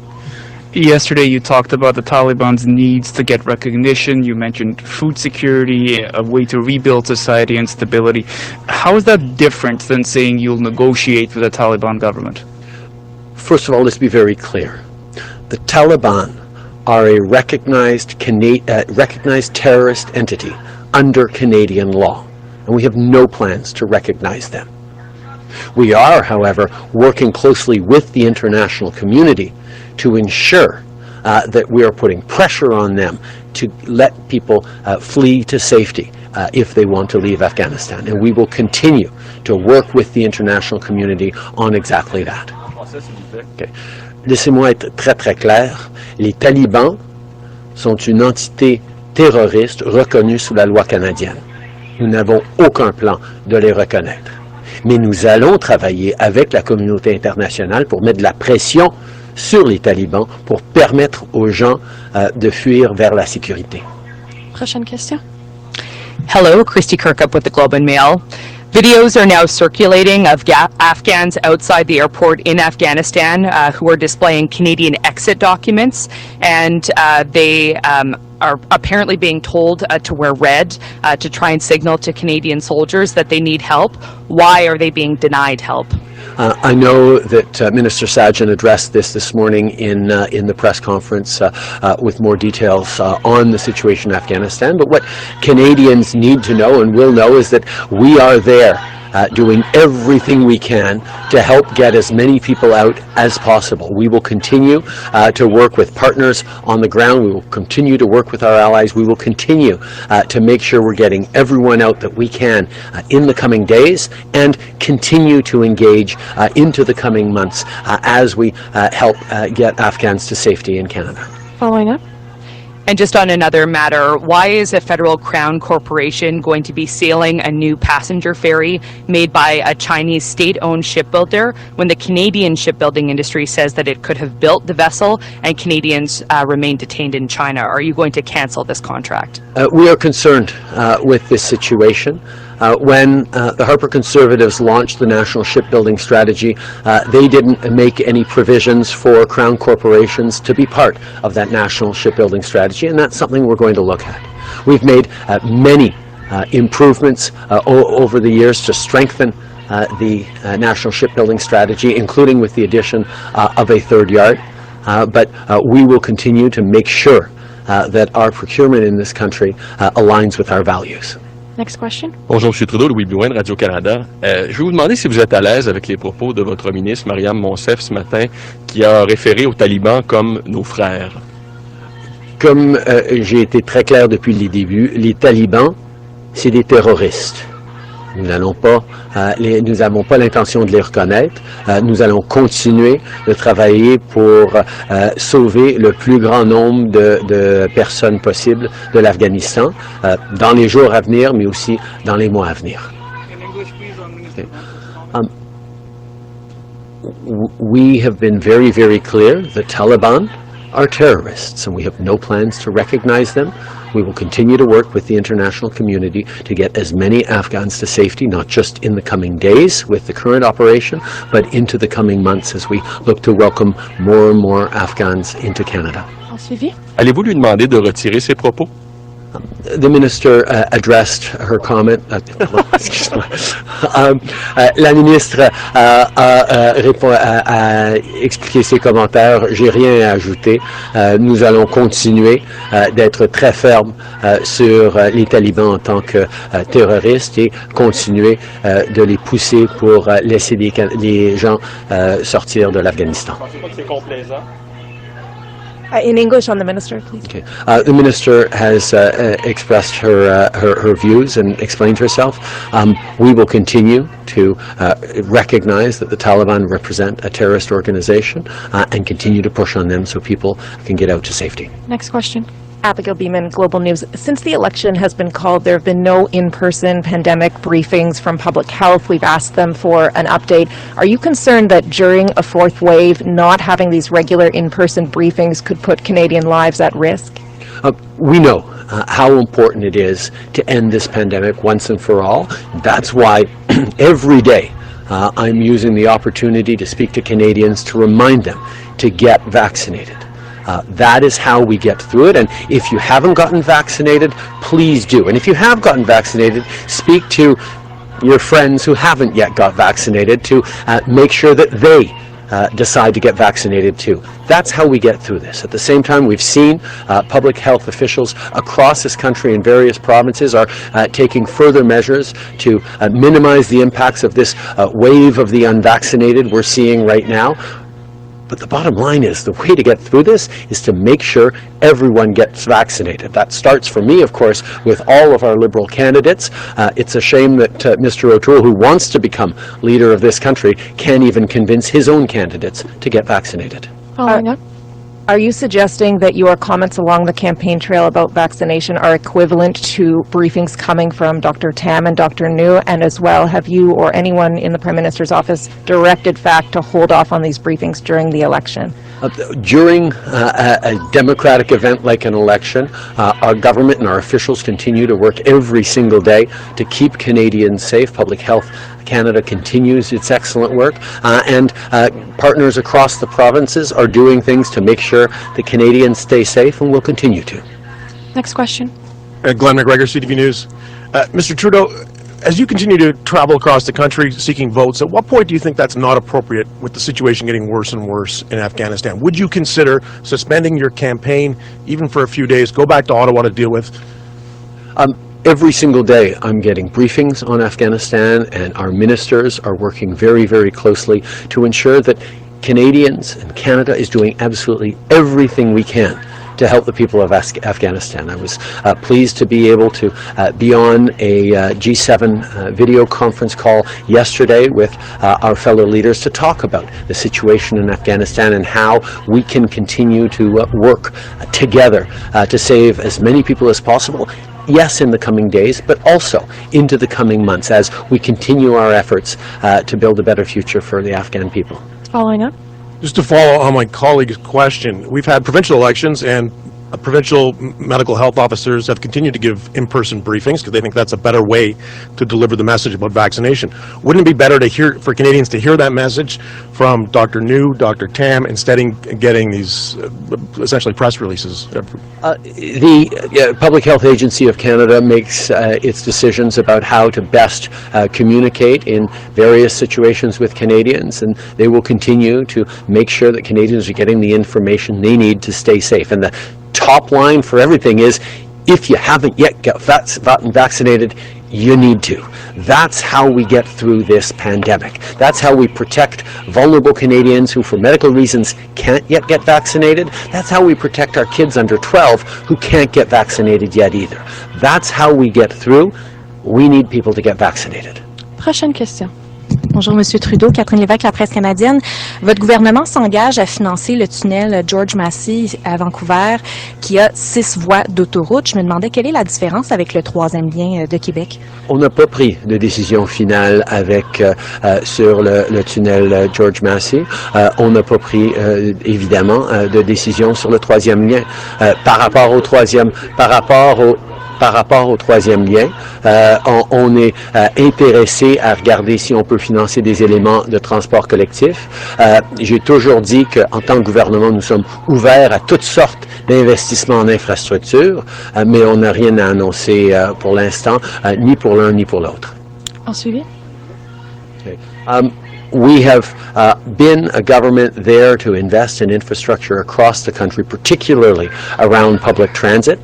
Yesterday you talked about the Taliban's needs to get recognition. You mentioned food security, a way to rebuild society and stability. How is that different than saying you'll negotiate with the Taliban government? First of all, let's be very clear. The Taliban are a recognized terrorist entity under Canadian law, and we have no plans to recognize them. We are, however, working closely with the international community to ensure that we are putting pressure on them to let people flee to safety if they want to leave Afghanistan. And we will continue to work with the international community on exactly that. Okay. Laissez-moi être très très clair. Les talibans sont une entité terroriste reconnue sous la loi canadienne. Nous n'avons aucun plan de les reconnaître. Mais nous allons travailler avec la communauté internationale pour mettre de la pression sur les talibans pour permettre aux gens de fuir vers la sécurité. Prochaine question. Hello, Christy Kirkup with the Globe and Mail. Videos are now circulating of Afghans outside the airport in Afghanistan who are displaying Canadian exit documents, and they are apparently being told to wear red to try and signal to Canadian soldiers that they need help. Why are they being denied help? I know that Minister Sajjan addressed this morning in the press conference with more details on the situation in Afghanistan. But what Canadians need to know and will know is that we are there doing everything we can to help get as many people out as possible. We will continue to work with partners on the ground. We will continue to work with our allies. We will continue to make sure we're getting everyone out that we can in the coming days, and continue to engage into the coming months as we help get Afghans to safety in Canada. Following up. And just on another matter, why is a federal crown corporation going to be sailing a new passenger ferry made by a Chinese state-owned shipbuilder when the Canadian shipbuilding industry says that it could have built the vessel and Canadians remain detained in China? Are you going to cancel this contract? We are concerned with this situation. When the Harper Conservatives launched the National Shipbuilding Strategy, they didn't make any provisions for Crown corporations to be part of that National Shipbuilding Strategy, and that's something we're going to look at. We've made many improvements over the years to strengthen the National Shipbuilding Strategy, including with the addition of a third yard, but we will continue to make sure that our procurement in this country aligns with our values. Next question. Bonjour, M. Trudeau, Louis Blouin de Radio-Canada. Je vais vous demander si vous êtes à l'aise avec les propos de votre ministre, Mariam Masse, ce matin, qui a référé aux talibans comme nos frères. Comme j'ai été très clair depuis les débuts, les talibans, c'est des terroristes. Nous n'avons pas l'intention de les reconnaître. Nous allons continuer de travailler pour sauver le plus grand nombre de personnes possibles de l'Afghanistan dans les jours à venir, mais aussi dans les mois à venir. Okay. We have been very, very clear. The Taliban are terrorists, and we have no plans to recognize them. We will continue to work with the international community to get as many Afghans to safety, not just in the coming days with the current operation, but into the coming months as we look to welcome more and more Afghans into Canada. Allez-vous lui demander de retirer ses propos? The minister addressed her comment. La ministre a expliqué ses commentaires. J'ai rien à ajouter. Nous allons continuer d'être très fermes sur les talibans en tant que terroristes et continuer de les pousser pour laisser les gens sortir de l'Afghanistan. C'est complaisant. In English on the minister, please. Okay. The minister has expressed her views and explained herself. We will continue to recognize that the Taliban represent a terrorist organization and continue to push on them so people can get out to safety. Next question. Abigail Beeman, Global News. Since the election has been called, there have been no in-person pandemic briefings from public health. We've asked them for an update. Are you concerned that during a fourth wave, not having these regular in-person briefings could put Canadian lives at risk? We know how important it is to end this pandemic once and for all. That's why every day I'm using the opportunity to speak to Canadians to remind them to get vaccinated. That is how we get through it. And if you haven't gotten vaccinated, please do. And if you have gotten vaccinated, speak to your friends who haven't yet got vaccinated to make sure that they decide to get vaccinated too. That's how we get through this. At the same time, we've seen public health officials across this country in various provinces are taking further measures to minimize the impacts of this wave of the unvaccinated we're seeing right now. But the bottom line is the way to get through this is to make sure everyone gets vaccinated. That starts for me, of course, with all of our Liberal candidates. It's a shame that Mr. O'Toole, who wants to become leader of this country, can't even convince his own candidates to get vaccinated. Following up. Are you suggesting that your comments along the campaign trail about vaccination are equivalent to briefings coming from Dr. Tam and Dr. New? And as well, have you or anyone in the Prime Minister's office directed FACT to hold off on these briefings during the election? During a democratic event like an election, our government and our officials continue to work every single day to keep Canadians safe. Public Health Canada continues its excellent work, and partners across the provinces are doing things to make sure the Canadians stay safe, and will continue to. Next question. Glenn McGregor, CTV News. Mr. Trudeau, as you continue to travel across the country seeking votes, at what point do you think that's not appropriate with the situation getting worse and worse in Afghanistan? Would you consider suspending your campaign even for a few days, go back to Ottawa to deal with? Every single day I'm getting briefings on Afghanistan, and our ministers are working very, very closely to ensure that Canadians and Canada is doing absolutely everything we can to help the people of Afghanistan. I was pleased to be able to be on a G7 video conference call yesterday with our fellow leaders to talk about the situation in Afghanistan and how we can continue to work together to save as many people as possible. Yes, in the coming days, but also into the coming months as we continue our efforts to build a better future for the Afghan people. Following up. Just to follow on my colleague's question, we've had provincial elections, and provincial medical health officers have continued to give in-person briefings because they think that's a better way to deliver the message about vaccination. Wouldn't it be better to hear, for Canadians to hear that message from Dr. New, Dr. Tam, instead of getting these essentially press releases? The Public Health Agency of Canada makes its decisions about how to best communicate in various situations with Canadians, and they will continue to make sure that Canadians are getting the information they need to stay safe. And the top line for everything is, if you haven't yet gotten vaccinated, you need to. That's how we get through this pandemic. That's how we protect vulnerable Canadians who, for medical reasons, can't yet get vaccinated. That's how we protect our kids under 12 who can't get vaccinated yet either. That's how we get through. We need people to get vaccinated. Prochaine question. Bonjour, Monsieur Trudeau. Catherine Lévesque, La Presse canadienne. Votre gouvernement s'engage à financer le tunnel George Masse à Vancouver, qui a 6 voies d'autoroute. Je me demandais quelle est la différence avec le 3e lien de Québec. On n'a pas pris de décision finale sur le tunnel George Masse. On n'a pas pris, évidemment, de décision sur le 3e lien. Par rapport au 3e lien, on est intéressé à regarder si on peut financer des éléments de transport collectif. J'ai toujours dit qu'en tant que gouvernement, nous sommes ouverts à toutes sortes d'investissements en infrastructure, mais on n'a rien à annoncer pour l'instant, ni pour l'un ni pour l'autre. En suivi? Okay. We have been a government there to invest in infrastructure across the country, particularly around public transit.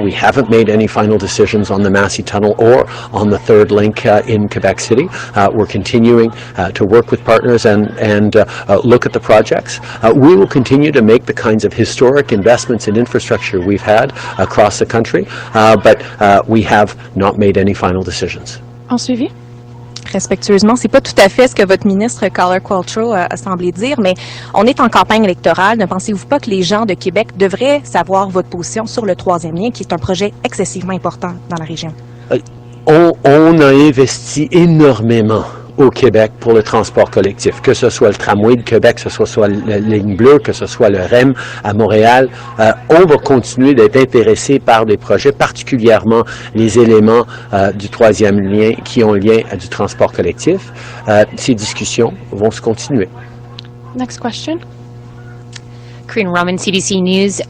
We haven't made any final decisions on the Masse Tunnel or on the third link in Quebec City. We're continuing to work with partners and look at the projects. We will continue to make the kinds of historic investments in infrastructure we've had across the country, but we have not made any final decisions. En suivi? Respectueusement, c'est pas tout à fait ce que votre ministre Carla Qualtrough a semblé dire, mais on est en campagne électorale. Ne pensez-vous pas que les gens de Québec devraient savoir votre position sur le 3e lien, qui est un projet excessivement important dans la région? On a investi énormément au Québec pour le transport collectif, que ce soit le tramway de Québec, que ce soit la ligne bleue, que ce soit le REM à Montréal. On va continuer d'être intéressé par des projets, particulièrement les éléments du 3e lien qui ont lien à du transport collectif. Ces discussions vont se continuer. Next question. Korean Roman, CBC News.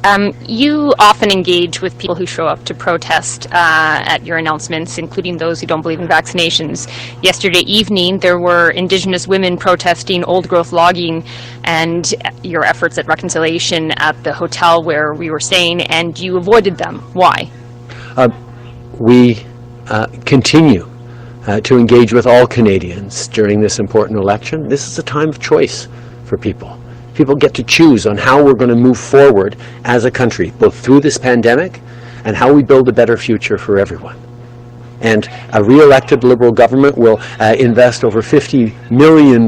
You often engage with people who show up to protest at your announcements, including those who don't believe in vaccinations. Yesterday evening, there were Indigenous women protesting old-growth logging and your efforts at reconciliation at the hotel where we were staying, and you avoided them. Why? We continue to engage with all Canadians during this important election. This is a time of choice for people. People get to choose on how we're going to move forward as a country, both through this pandemic and how we build a better future for everyone. And a re-elected Liberal government will invest over $50 million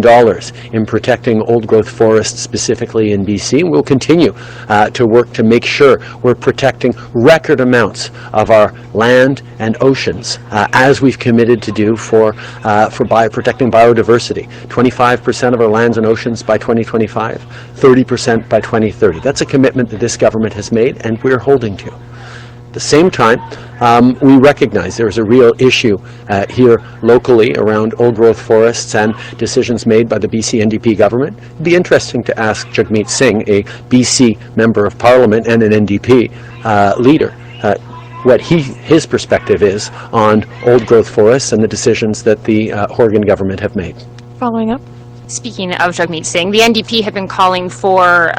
in protecting old-growth forests, specifically in BC. And we'll continue to work to make sure we're protecting record amounts of our land and oceans, as we've committed to do for protecting biodiversity. 25% of our lands and oceans by 2025, 30% by 2030. That's a commitment that this government has made, and we're holding to. At the same time, we recognize there is a real issue here locally around old-growth forests and decisions made by the BC NDP government. It'd be interesting to ask Jagmeet Singh, a BC Member of Parliament and an NDP leader, what his perspective is on old-growth forests and the decisions that the Horgan government have made. Following up. Speaking of Jagmeet Singh, the NDP have been calling for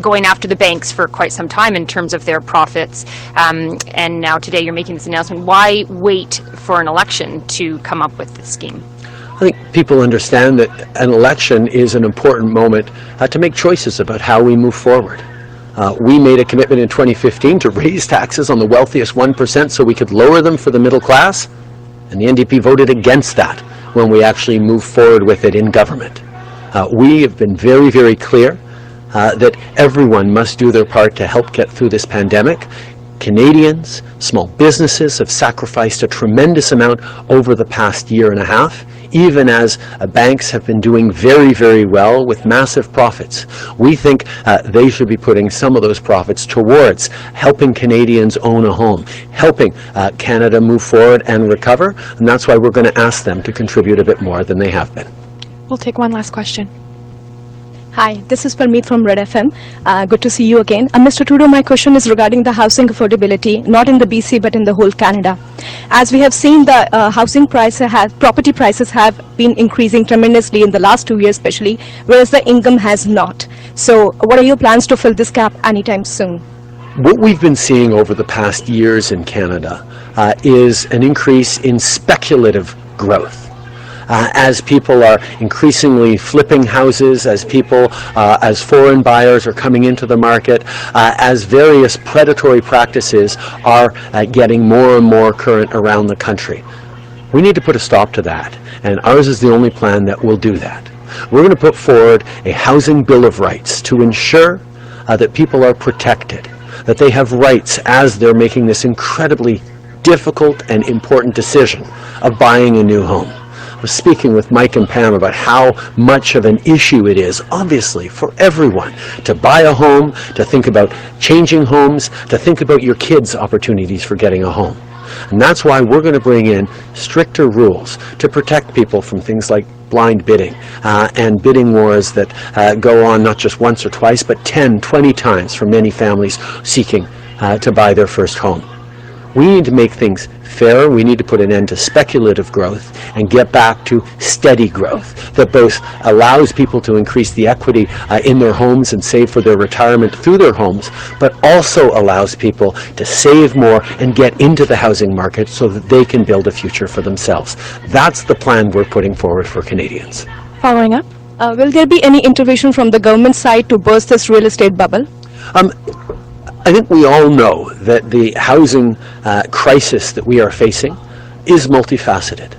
going after the banks for quite some time in terms of their profits, and now today you're making this announcement. Why wait for an election to come up with this scheme? I think people understand that an election is an important moment to make choices about how we move forward. We made a commitment in 2015 to raise taxes on the wealthiest 1% so we could lower them for the middle class, and the NDP voted against that when we actually move forward with it in government. We have been very, very clear that everyone must do their part to help get through this pandemic. Canadians, small businesses have sacrificed a tremendous amount over the past year and a half, even as banks have been doing very, very well with massive profits. We think they should be putting some of those profits towards helping Canadians own a home, helping Canada move forward and recover, and that's why we're going to ask them to contribute a bit more than they have been. We'll take one last question. Hi, this is Parmeet from Red FM. Good to see you again. Mr. Trudeau, my question is regarding the housing affordability, not in the BC but in the whole Canada. As we have seen, the property prices have been increasing tremendously in the last 2 years especially, whereas the income has not. So what are your plans to fill this gap anytime soon? What we've been seeing over the past years in Canada is an increase in speculative growth. As people are increasingly flipping houses, as foreign buyers are coming into the market, as various predatory practices are getting more and more current around the country. We need to put a stop to that, and ours is the only plan that will do that. We're going to put forward a housing bill of rights to ensure that people are protected, that they have rights as they're making this incredibly difficult and important decision of buying a new home. I was speaking with Mike and Pam about how much of an issue it is, obviously, for everyone to buy a home, to think about changing homes, to think about your kids' opportunities for getting a home. And that's why we're going to bring in stricter rules to protect people from things like blind bidding and bidding wars that go on not just once or twice, but 10, 20 times for many families seeking to buy their first home. We need to make things fair. We need to put an end to speculative growth and get back to steady growth that both allows people to increase the equity in their homes and save for their retirement through their homes, but also allows people to save more and get into the housing market so that they can build a future for themselves. That's the plan we're putting forward for Canadians. Following up, will there be any intervention from the government side to burst this real estate bubble? I think we all know that the housing crisis that we are facing is multifaceted.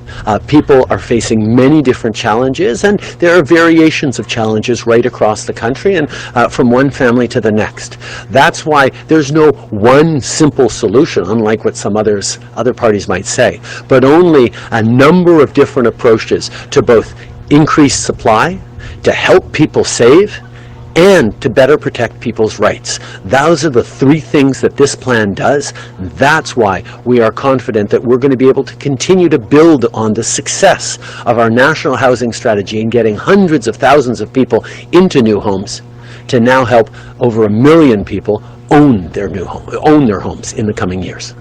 People are facing many different challenges, and there are variations of challenges right across the country and from one family to the next. That's why there's no one simple solution, unlike what some other parties might say, but only a number of different approaches to both increase supply, to help people save, and to better protect people's rights. Those are the three things that this plan does. That's why we are confident that we're going to be able to continue to build on the success of our national housing strategy in getting hundreds of thousands of people into new homes, to now help over 1 million people own their homes in the coming years.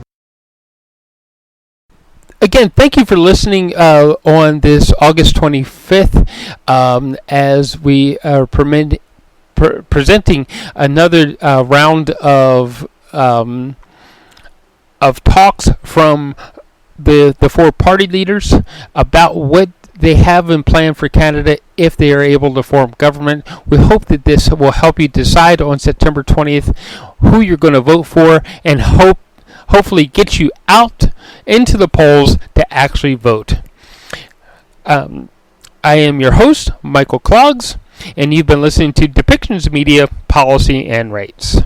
Again, thank you for listening on this August 25th as we are presenting another round of talks from the four party leaders about what they have in plan for Canada if they are able to form government. We hope that this will help you decide on September 20th who you're going to vote for, and hopefully get you out into the polls to actually vote. I am your host, Michael Clogs, and you've been listening to Depictions Media, Policy and Rights.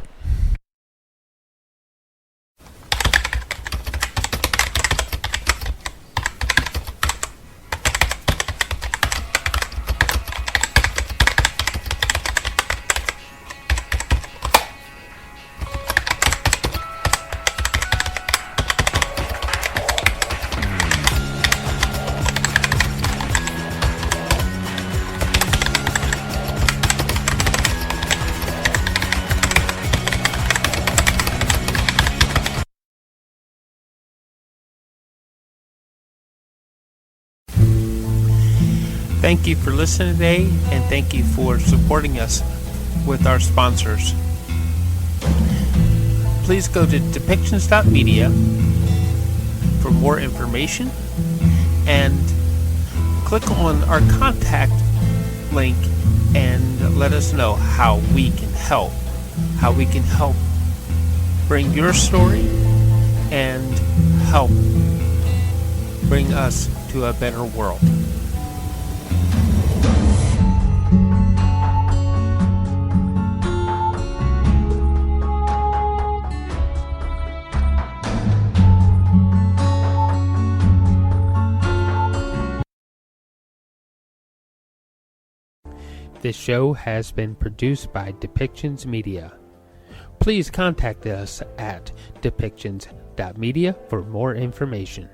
Thank you for listening today, and thank you for supporting us with our sponsors. Please go to depictions.media for more information and click on our contact link and let us know how we can help bring your story and help bring us to a better world. This show has been produced by Depictions Media. Please contact us at depictions.media for more information.